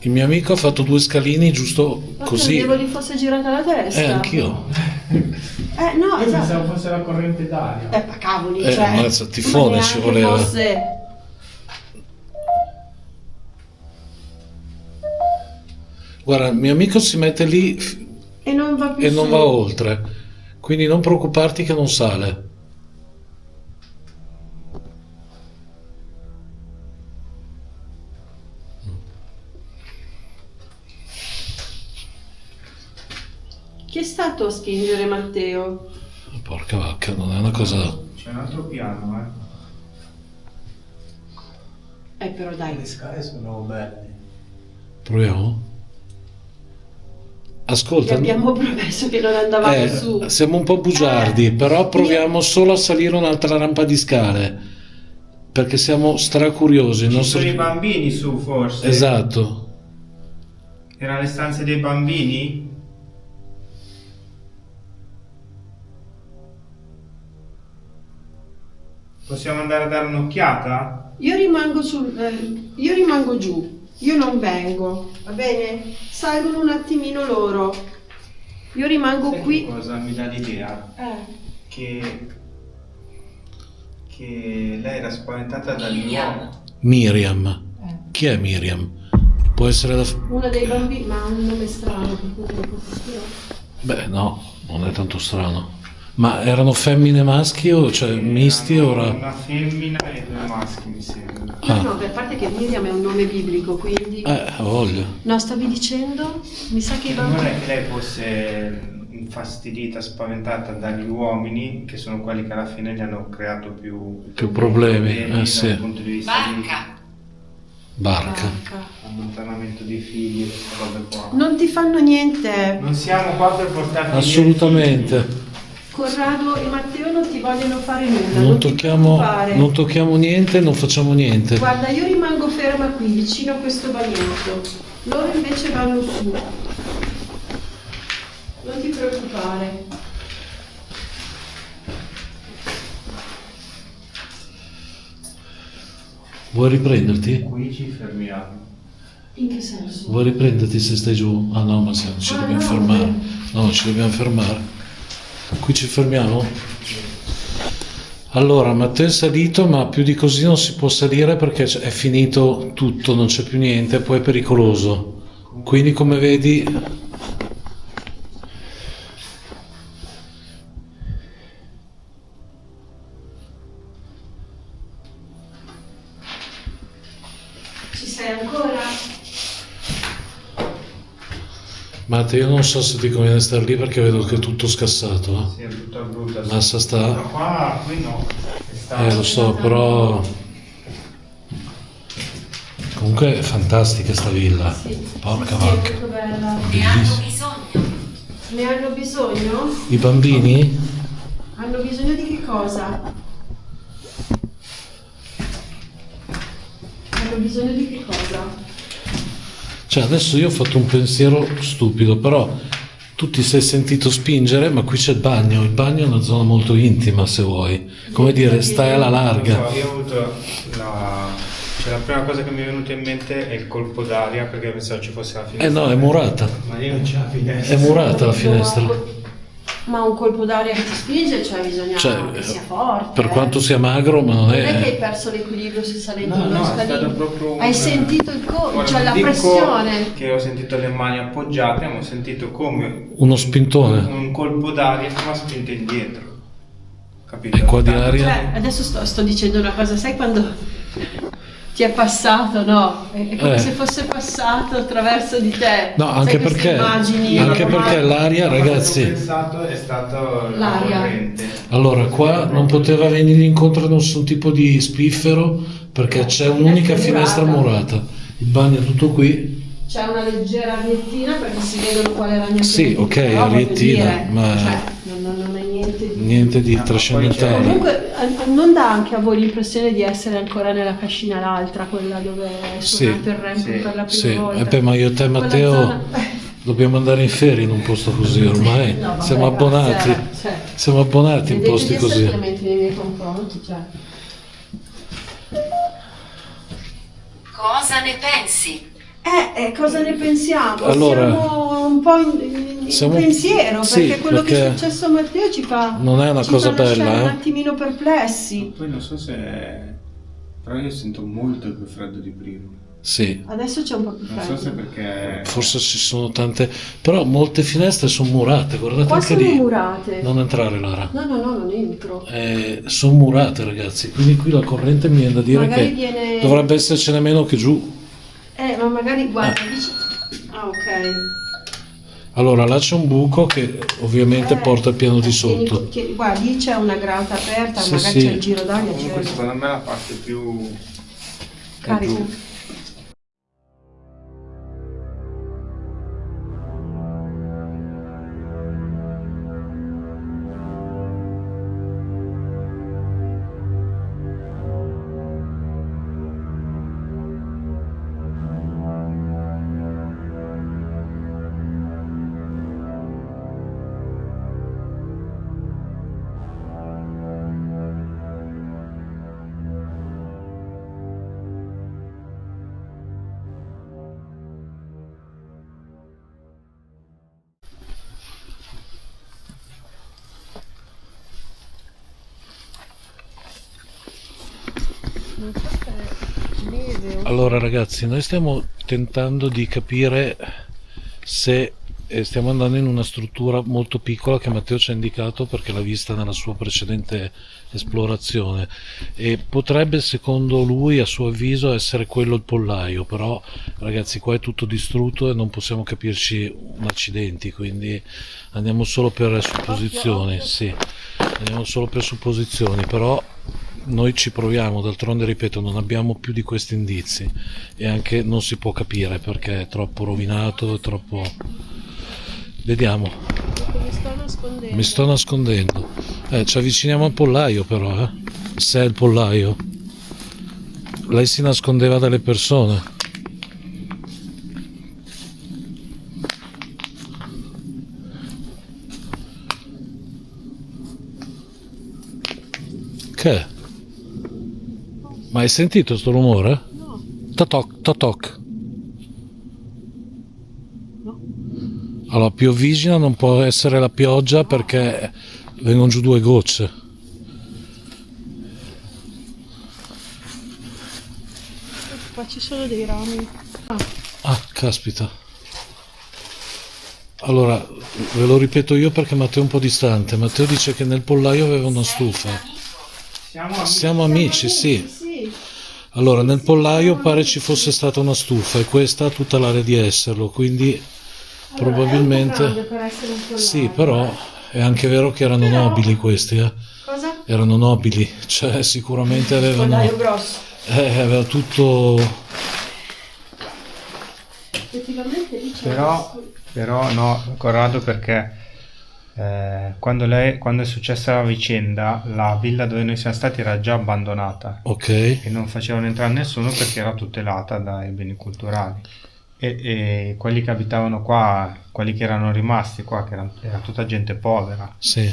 Il mio amico ha fatto 2 scalini giusto Ma così. credevo gli fosse girata la testa. Anch'io. No, Io esatto. pensavo fosse la corrente d'aria. Ma cavoli, cioè. ammazza, tifone ma ci neanche voleva. Fosse... Guarda, il mio amico si mette lì E non va più e non su. va oltre. Quindi non preoccuparti che non sale. Chi è stato a spingere Matteo? Porca Porca vacca, non è una cosa... C'è un altro piano, Però dai. Le scale sono belle. Proviamo? Ti Ascolta, abbiamo promesso che non andavamo su. siamo un po' bugiardi, però proviamo solo a salire un'altra rampa di scale, perché siamo stracuriosi. Il Ci nostro... sono i bambini su, forse? Esatto. Erano le stanze dei bambini? Possiamo andare a dare un'occhiata? Io rimango io rimango giù. Io non vengo, va bene? Salgono un attimino loro. Io rimango Sai qui. che cosa mi dà l'idea? Che lei era spaventata dall'uomo. Miriam. Chi è Miriam? Può essere la... Uno dei bambini, ma ha un nome strano. Per cui non posso dire. Beh, no, non è tanto strano. Ma erano femmine maschi o cioè misti ora? Una femmina e due maschi, mi sembra. No, a parte che Miriam è un nome biblico, quindi... Voglio. No, stavi dicendo? Mi sa che i Non bambini... è che lei fosse infastidita, spaventata dagli uomini, che sono quelli che alla fine gli hanno creato più problemi, sì. dal punto di vista di Barca. allontanamento dei figli, queste robe qua. Non ti fanno niente. Non siamo qua per portarti via i Assolutamente. Corrado e Matteo non ti vogliono fare nulla. Non ti tocchiamo, preoccupare. non tocchiamo niente, non facciamo niente. Guarda, io rimango ferma qui, vicino a questo bagnetto. Loro invece vanno su. Non ti preoccupare. Vuoi riprenderti? figli. Qui ci fermiamo. In che senso? Vuoi riprenderti se stai giù? Ah no, ma ci dobbiamo fermare. No, ci dobbiamo fermare. Qui ci fermiamo? Allora, Matteo è salito, ma più di così non si può salire perché è finito tutto, non c'è più niente, poi è pericoloso. Quindi, come vedi, Ci sei ancora? Matteo, io non so se ti conviene stare lì perché vedo che è tutto scassato. Sì, è brutta brutta. Massa Ma sta? qua, qui no. È stato- Lo so, però... Comunque è fantastica sta villa. Porca Sì, è vacca. molto bella. Ne hanno Bellissima. bisogno. Ne hanno bisogno? I bambini? Hanno bisogno di che cosa? Hanno bisogno di che cosa? Cioè adesso io ho fatto un pensiero stupido, però tu ti sei sentito spingere, ma qui c'è il bagno è una zona molto intima se vuoi, come dire, stai alla larga. Non so, io ho avuto cioè, la prima cosa che mi è venuta in mente è il colpo d'aria perché pensavo ci fosse la finestra. No, è murata, Ma io non c'è la finestra. è murata la finestra. Ma un colpo d'aria che ti spinge, cioè bisogna che sia forte. Per quanto sia magro, ma non Non è che hai è... perso l'equilibrio se salendo No, o no, è scalino. stato proprio un... Hai sentito il Guarda, cioè la non dico pressione. che ho sentito le mani appoggiate, ma ho sentito come Uno spintone. un colpo d'aria che mi ha spinto indietro. Capito? E qua di Tanto- aria? Cioè, adesso sto dicendo una cosa, sai quando ti è passato, no? È come se fosse passato attraverso di te. No, Sai anche queste perché, immagini, anche ormai- perché l'aria, La cosa che ho ragazzi, pensato è stato la L'aria. corrente. allora qua non poteva venire incontro nessun tipo di spiffero perché c'è un'unica finestra murata. Il bagno è tutto qui. C'è una leggera ariettina perché si vedono quale ragnatela. Sì, ok, però, voglio ariettina, dire, ma- cioè, non è niente di... Niente di Ah, trascendentale. Comunque non dà anche a voi l'impressione di essere ancora nella cascina l'altra, quella dove è Sì, suonato il ramp sì, per la prima Sì, volta? e beh, ma io e te Quella Matteo zona- dobbiamo andare in ferie in un posto così ormai. No, vabbè, Siamo abbonati. grazie, cioè, Siamo abbonati in vedete posti di essere così. clementi nei miei confronti, cioè. Cosa ne pensi? Cosa ne pensiamo? Allora, siamo un po' in siamo- pensiero, sì, perché quello che perché è successo a Matteo ci fa non è una ci cosa fa lasciare bella, un eh. attimino perplessi. Poi non so se... Però io sento molto più freddo di prima. Sì, Adesso c'è un po' più Non so se freddo. perché... forse ci sono tante, però molte finestre sono murate, guardate Qua anche sono lì. murate. Non entrare Lara. No, non entro. Sono murate ragazzi, quindi qui la corrente mi viene da dire Magari che viene... dovrebbe essercene meno che giù. ma magari guarda, dici... Ah, ok. Allora, là c'è un buco che ovviamente porta al piano di sotto. Guarda, lì c'è una grata aperta, Sì, magari sì. c'è il giro d'aria. Comunque c'è secondo me la parte più carica. giù. Allora ragazzi, noi stiamo tentando di capire se stiamo andando in una struttura molto piccola che Matteo ci ha indicato perché l'ha vista nella sua precedente esplorazione e potrebbe, secondo lui, a suo avviso, essere quello il pollaio, però ragazzi qua è tutto distrutto e non possiamo capirci accidenti, quindi andiamo solo per supposizioni. Sì, andiamo solo per supposizioni, però noi ci proviamo, d'altronde ripeto non abbiamo più di questi indizi e anche non si può capire perché è troppo rovinato, è troppo... Vediamo. Mi sto nascondendo. Ci avviciniamo al pollaio però, se è il pollaio. Lei si nascondeva dalle persone. Che? Ma hai sentito sto rumore? No. Totoc, totoc. No. Allora, piovigina non può essere la pioggia perché vengono giù 2 gocce. Qua ci sono dei rami. Ah, caspita. Allora, ve lo ripeto io perché Matteo è un po' distante. Matteo dice che nel pollaio aveva una stufa. Siamo amici, sì. Sì. Allora, nel pollaio pare ci fosse stata una stufa e questa ha tutta l'area di esserlo, quindi probabilmente... È un po' grande per essere un pollaio. Sì, però è anche vero che erano nobili questi, Cosa? Erano nobili, cioè sicuramente Pollaio avevano... grosso. aveva tutto... Effettivamente lì c'è Però no, Corrado, perché quando è successa la vicenda, la villa dove noi siamo stati era già abbandonata Ok, e non facevano entrare nessuno perché era tutelata dai beni culturali. E quelli che abitavano qua, quelli che erano rimasti qua, che era tutta gente povera, sì,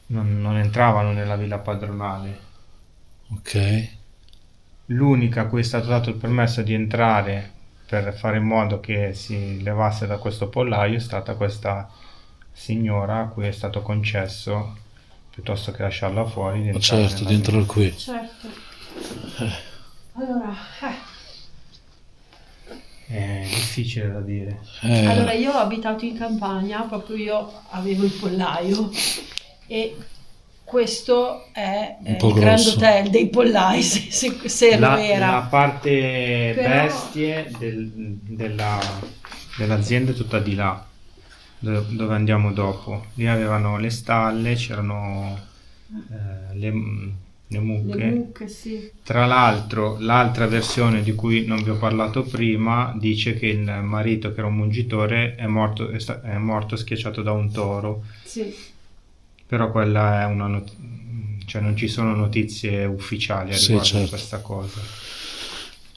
non entravano nella villa padronale. ok. L'unica a cui è stato dato il permesso di entrare per fare in modo che si levasse da questo pollaio è stata questa signora a cui è stato concesso, piuttosto che lasciarla fuori, di Ma entrare certo, nella di entrare villa. qui. Certo. Allora, È difficile da dire. allora, io ho abitato in campagna, proprio io avevo il pollaio e questo è Un po' il Grand grosso. Hotel dei pollai, se lo era. La parte Però- bestie dell'azienda è tutta di là, dove andiamo dopo. Lì avevano le stalle, c'erano le mucche. Le mucche, sì. Tra l'altro, l'altra versione di cui non vi ho parlato prima dice che il marito, che era un mungitore, è morto schiacciato da un toro. Sì. Però quella è cioè non ci sono notizie ufficiali a Sì, riguardo di certo. questa cosa.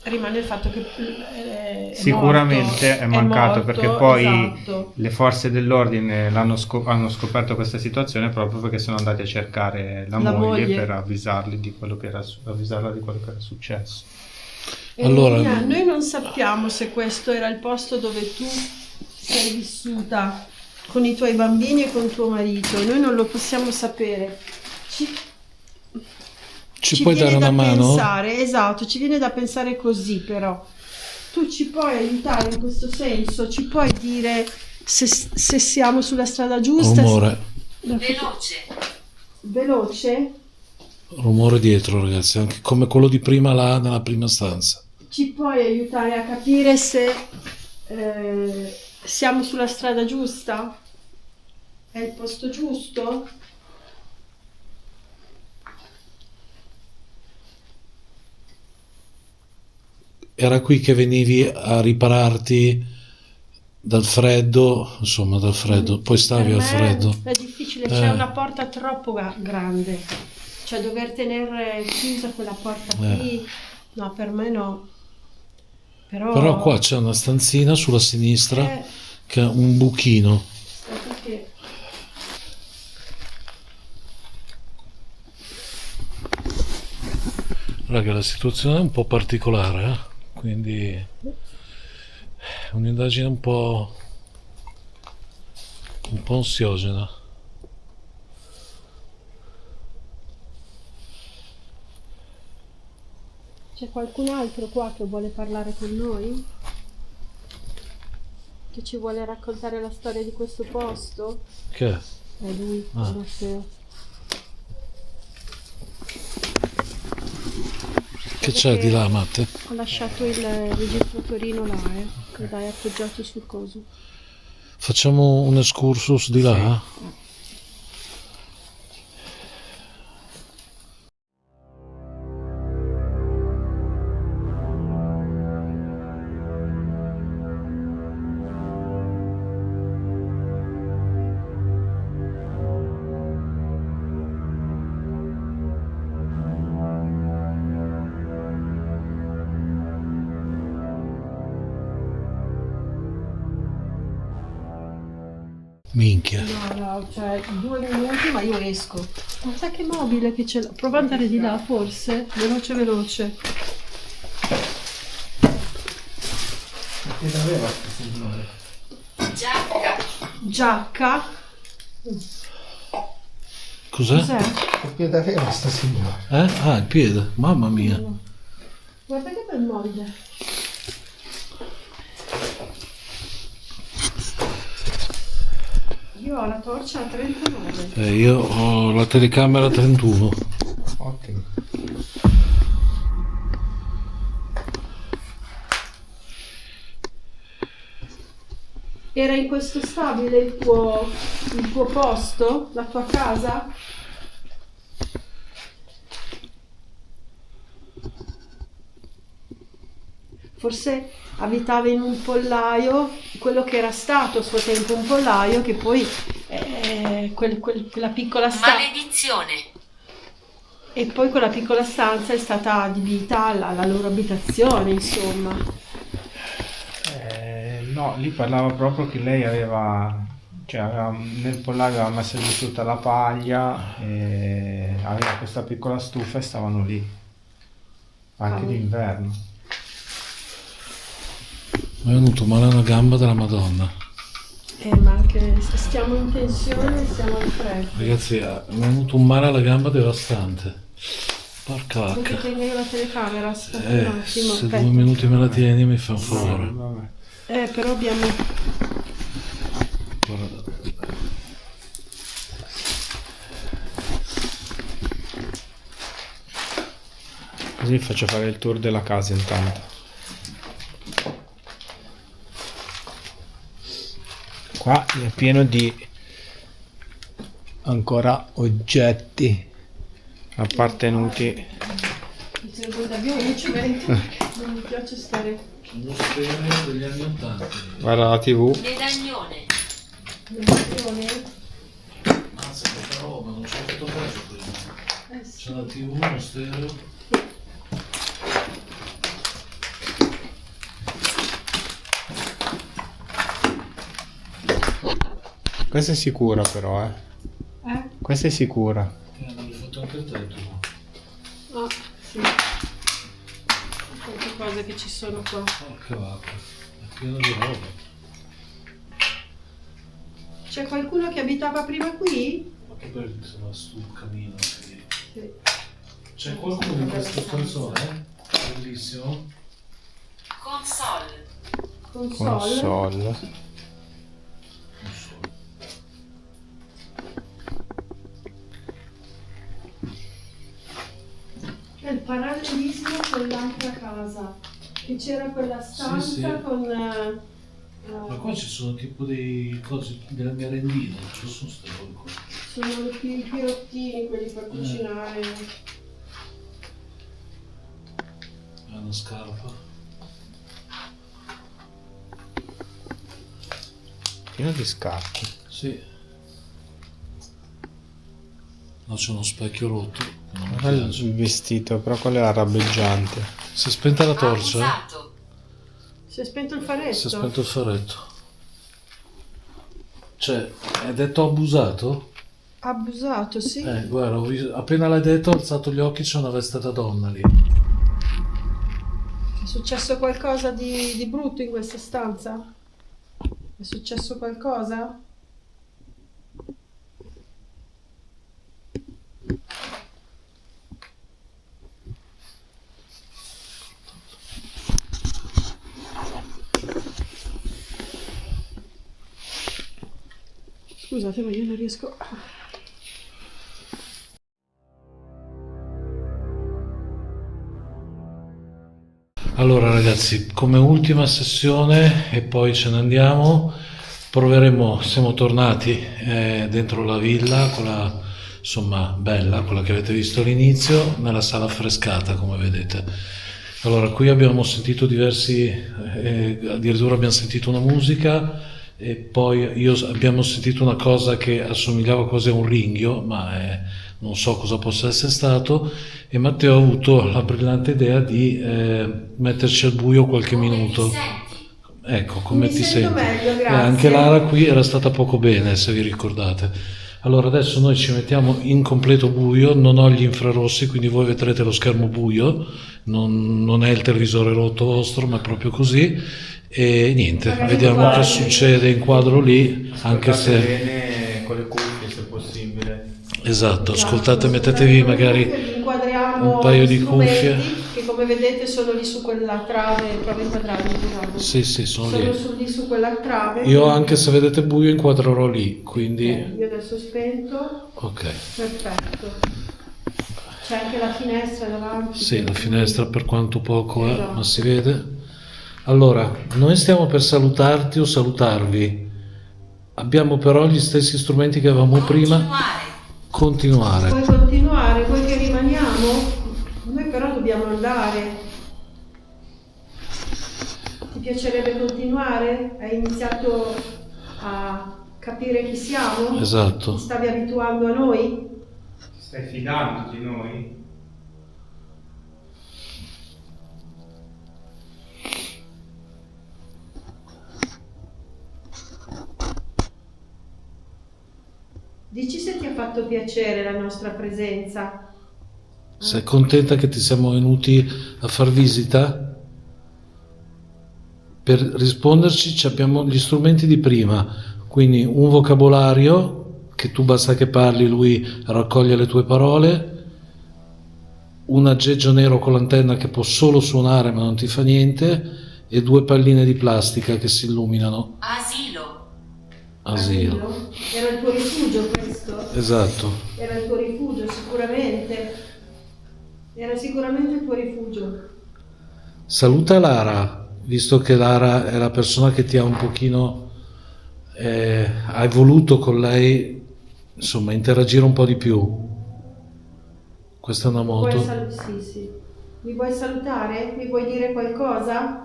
Rimane il fatto che è Sicuramente morto, è mancato morto, perché poi esatto. le forze dell'ordine hanno scoperto questa situazione proprio perché sono andati a cercare la moglie per avvisarla di quello che era successo. E Allora- noi non sappiamo se questo era il posto dove tu sei vissuta con i tuoi bambini e con tuo marito, noi non lo possiamo sapere. Ci puoi viene dare una da mano? pensare, esatto, ci viene da pensare così, però tu ci puoi aiutare in questo senso, ci puoi dire se siamo sulla strada giusta. Rumore. Veloce. Veloce? Rumore dietro, ragazzi, anche come quello di prima là nella prima stanza. Ci puoi aiutare a capire Siamo sulla strada giusta? È il posto giusto? Era qui che venivi a ripararti dal freddo, insomma dal freddo, poi stavi Per al me freddo. è difficile, c'è una porta troppo grande, cioè dover tenere chiusa quella porta qui, no, per me no. Però qua c'è una stanzina sulla sinistra Eh, che ha un buchino. perché Raga, la situazione è un po' particolare, quindi è un'indagine un po' ansiogena. c'è qualcun altro qua che vuole parlare con noi? Che ci vuole raccontare la storia di questo posto? Che? È lui, Ah. Matteo. Che c'è di là, Matte? Ho lasciato il registratorino là, dai, appoggiato sul coso. Facciamo un excursus di là? Minchia. No, cioè 2 minuti ma io esco. Ma sai che mobile che c'è là? Prova ad andare di là forse, veloce veloce. Giacca. Giacca. Cos'è? Cos'è? Che piede aveva sta signora? Ah, il piede. Mamma mia. Guarda che bel mobile. Io ho la torcia a 39. Io ho la telecamera 31. Ottimo. Era in questo stabile il tuo posto? La tua casa? Forse abitava in un pollaio, quello che era stato a suo tempo un pollaio, che poi quella piccola stanza. Maledizione. E poi quella piccola stanza è stata adibita alla loro abitazione, insomma. No, lì parlava proprio che lei nel pollaio aveva messo giù tutta la paglia e aveva questa piccola stufa e stavano lì, anche d'inverno. Mi è venuto male una gamba della Madonna. Ma anche se stiamo in tensione, siamo al freddo. Ragazzi, mi è venuto un male alla gamba devastante. Porca Vuoi che vacca. tenga io la telecamera? Aspetta un attimo, Se aspetta. 2 minuti me la tieni mi fa un favore. Vabbè. Però abbiamo... Guarda. Così faccio fare il tour della casa intanto. Qua è pieno di ancora oggetti appartenuti. Abbiamo un cemento perché non mi piace stare... Uno stereo degli anni 80. Guarda la TV. Medaglione. Mazza che roba, non c'è tutto preso prima. C'è la TV, uno stereo. Questa è sicura però, Questa è sicura. L'hai fatto anche te tu. Ah, sì. Quante cose che ci sono qua. Porca vacca, è pieno di roba. C'è qualcuno che abitava prima qui? Ma che bello che sono sul camino. Sì. Sì. C'è qualcuno in questo stanzone? Bellissimo. Console. Console. Console. Non so. È il parallelismo con l'altra casa. Che c'era quella stanza Sì, sì. con Ma qua ci sono tipo dei cose, delle merendine, ci sono queste robe qua. Sono i pirottini, quelli per cucinare. È una scarpa. Pieno di scarpe. Sì. No, c'è uno specchio rotto. Non mi Guarda piace. il vestito, però quello è arabeggiante. Si è spenta la torcia? Abusato. Si è spento il faretto? Si è spento il faretto. Cioè, è detto abusato? Abusato, sì. Guarda, appena l'hai detto ho alzato gli occhi, c'è una veste da donna lì. È successo qualcosa di brutto in questa stanza? È successo qualcosa? Scusate, ma io non riesco. Allora ragazzi, come ultima sessione e poi ce ne andiamo, proveremo, siamo tornati dentro la villa, quella insomma bella, quella che avete visto all'inizio, nella sala affrescata come vedete. Allora qui abbiamo sentito diversi, addirittura abbiamo sentito una musica e poi abbiamo sentito una cosa che assomigliava quasi a un ringhio, ma non so cosa possa essere stato, e Matteo ha avuto la brillante idea di metterci al buio qualche Come minuto. ti senti? Ecco, come Mi ti sento senti? meglio, grazie. Anche Lara qui era stata poco bene, se vi ricordate. Allora adesso noi ci mettiamo in completo buio, non ho gli infrarossi, quindi voi vedrete lo schermo buio, non è il televisore rotto vostro, ma è proprio così. E niente, Magari vediamo guardi. che succede in quadro lì, anche se... bene con le cuffie se possibile. Esatto, ascoltate, mettetevi magari inquadriamo un paio gli di strumenti, cuffie. che come vedete sono lì su quella trave, prova a inquadrarli, scusate. Sì, sì, sono Sono lì. lì su quella trave. Io anche se vedete buio inquadrerò lì, quindi... Io adesso spento. Ok. Perfetto. C'è anche la finestra davanti. Sì, la finestra per quanto poco è, Esatto. ma si vede. Allora, noi stiamo per salutarti o salutarvi. Abbiamo però gli stessi strumenti che avevamo prima. Continuare. Vuoi Continuare. continuare? Vuoi che rimaniamo? Noi però dobbiamo andare. Ti piacerebbe continuare? Hai iniziato a capire chi siamo? Ti Esatto. stavi abituando a noi? Ti stai fidando di noi? Dici se ti ha fatto piacere la nostra presenza. Sei contenta che ti siamo venuti a far visita? Per risponderci abbiamo gli strumenti di prima, quindi un vocabolario che tu basta che parli, lui raccoglie le tue parole, un aggeggio nero con l'antenna che può solo suonare ma non ti fa niente, e due palline di plastica che si illuminano. Asilo. Asilo. Era il tuo rifugio questo? Esatto. Era il tuo rifugio sicuramente. Era sicuramente il tuo rifugio. Saluta Lara, visto che Lara è la persona che ti ha un pochino, hai voluto con lei, insomma, interagire un po' di più. Questa è una moto. Sì, sì. Mi vuoi salutare? Mi vuoi dire qualcosa?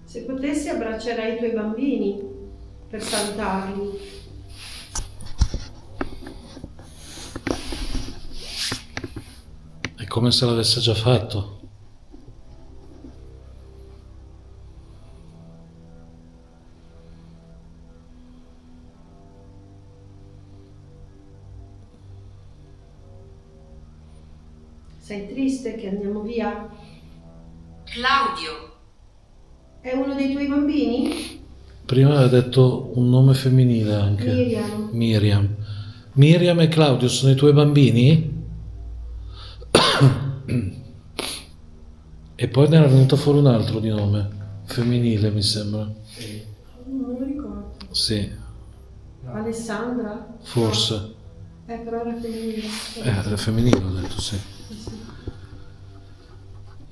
Se potessi abbraccerei i tuoi bambini per salutarli. È come se l'avesse già fatto. Sei triste che andiamo via? Claudio. È uno dei tuoi bambini? Prima aveva detto un nome femminile anche. Miriam. Miriam e Claudio sono i tuoi bambini? E poi ne era venuto fuori un altro di nome, femminile mi sembra. Non lo ricordo. Sì, Alessandra? forse. Però era femminile. Era femminile ho detto, sì.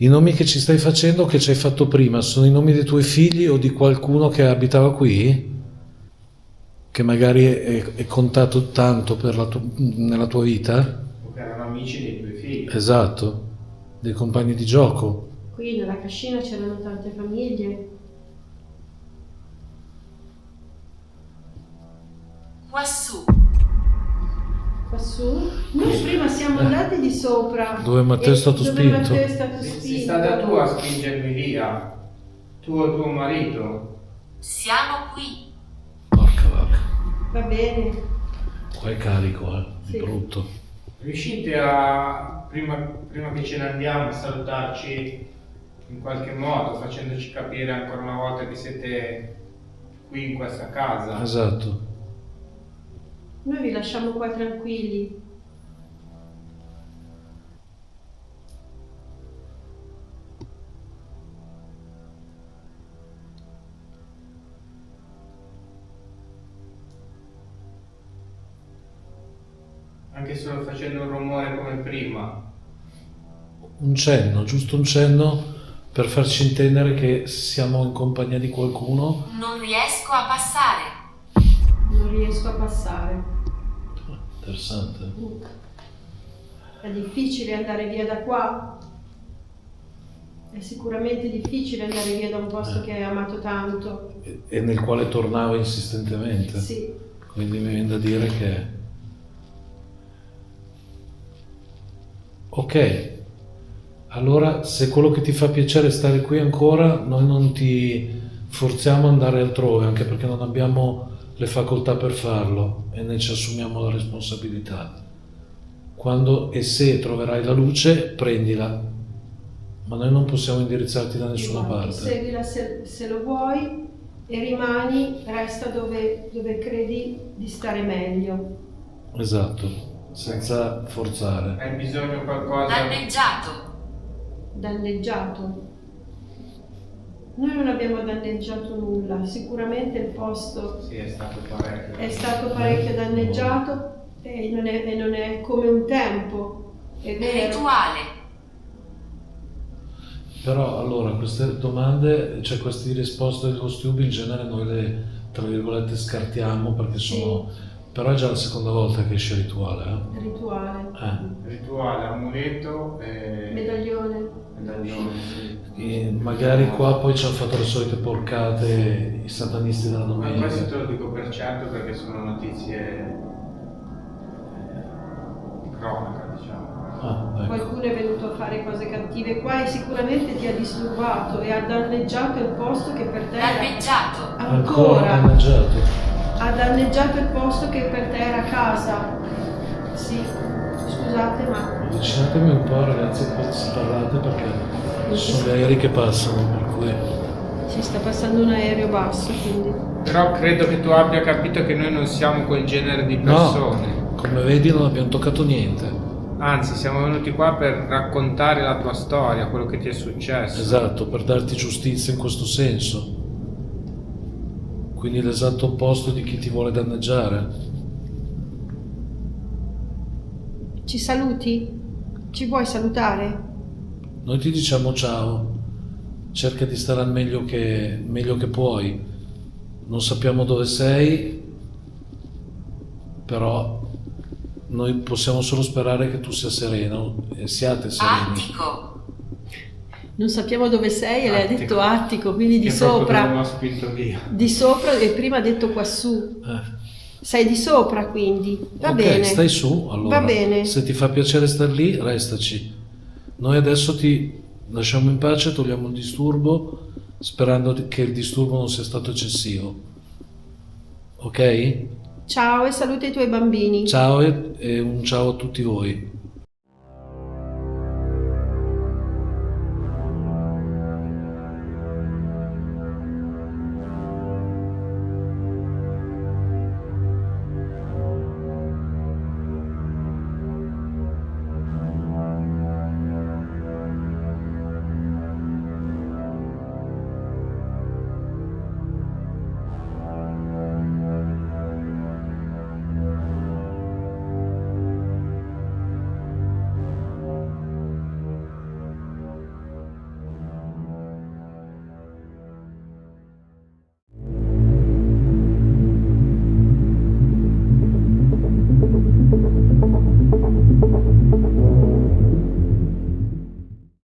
I nomi che ci stai facendo, che ci hai fatto prima, sono i nomi dei tuoi figli o di qualcuno che abitava qui? Che magari è contato tanto nella tua vita? O che erano amici dei tuoi figli. Esatto, dei compagni di gioco. Qui nella cascina c'erano tante famiglie. Quassù. Quassù? Noi prima siamo andati di sopra. Dove Matteo è stato dove spinto. Matteo è stato Sei spinto. stata tu a spingermi via, tu e tuo marito. Siamo qui. Porca vacca, Va bene. qua è carico, Sì. è brutto. Riuscite a, prima che ce ne andiamo, a salutarci in qualche modo, facendoci capire ancora una volta che siete qui in questa casa? Esatto. Noi vi lasciamo qua tranquilli. Anche solo facendo un rumore come prima. Un cenno, giusto un cenno per farci intendere che siamo in compagnia di qualcuno. Non riesco a passare. Non riesco a passare. Interessante. È difficile andare via da qua. È sicuramente difficile andare via da un posto che hai amato tanto. E nel quale tornava insistentemente. Sì. Quindi mi viene da dire che... Ok, allora se quello che ti fa piacere è stare qui ancora, noi non ti forziamo ad andare altrove, anche perché non abbiamo le facoltà per farlo e ne ci assumiamo la responsabilità. Quando e se troverai la luce, prendila, ma noi non possiamo indirizzarti da nessuna parte. Seguila se lo vuoi e rimani, resta dove credi di stare meglio. Esatto, senza forzare. Hai bisogno di qualcosa? Danneggiato. Danneggiato. Noi non abbiamo danneggiato nulla, sicuramente il posto Sì, è stato parecchio. è stato parecchio danneggiato e non è come un tempo, è vero. Rituale. Però allora queste domande, cioè queste risposte dello Stube in genere noi le, tra virgolette, scartiamo perché sono... Però è già la seconda volta che esce rituale, Rituale. Rituale, amuleto e Medaglione. medaglione. Sì. E magari qua poi ci hanno fatto le solite porcate i satanisti della Ma domenica. questo te lo dico per certo perché sono notizie di cronaca, diciamo. Ah, ecco. Qualcuno è venuto a fare cose cattive qua e sicuramente ti ha disturbato e ha danneggiato il posto che per te era... Danneggiato. Ancora Ancora. danneggiato. Ha danneggiato il posto che per te era casa. Sì, scusate ma... Avvicinatevi un po' ragazzi se parlate perché ci sono gli aerei che passano, per cui... Ci sta passando un aereo basso, quindi... Però credo che tu abbia capito che noi non siamo quel genere di persone. No, come vedi non abbiamo toccato niente. Anzi, siamo venuti qua per raccontare la tua storia, quello che ti è successo. Esatto, per darti giustizia in questo senso. Quindi l'esatto opposto di chi ti vuole danneggiare. Ci saluti? Ci vuoi salutare? Noi ti diciamo ciao, cerca di stare al meglio che puoi. Non sappiamo dove sei, però noi possiamo solo sperare che tu sia sereno e siate sereni. Attico. Non sappiamo dove sei e lei ha Attico. detto Attico, quindi di Che proprio sopra. non ho spinto via. Di sopra e prima ha detto quassù. Sei di sopra quindi. Va Ok, bene. stai su, allora. Va bene. Se ti fa piacere star lì, restaci. Noi adesso ti lasciamo in pace, togliamo il disturbo, sperando che il disturbo non sia stato eccessivo. Ok? Ciao e saluta i tuoi bambini. Ciao e un ciao a tutti voi.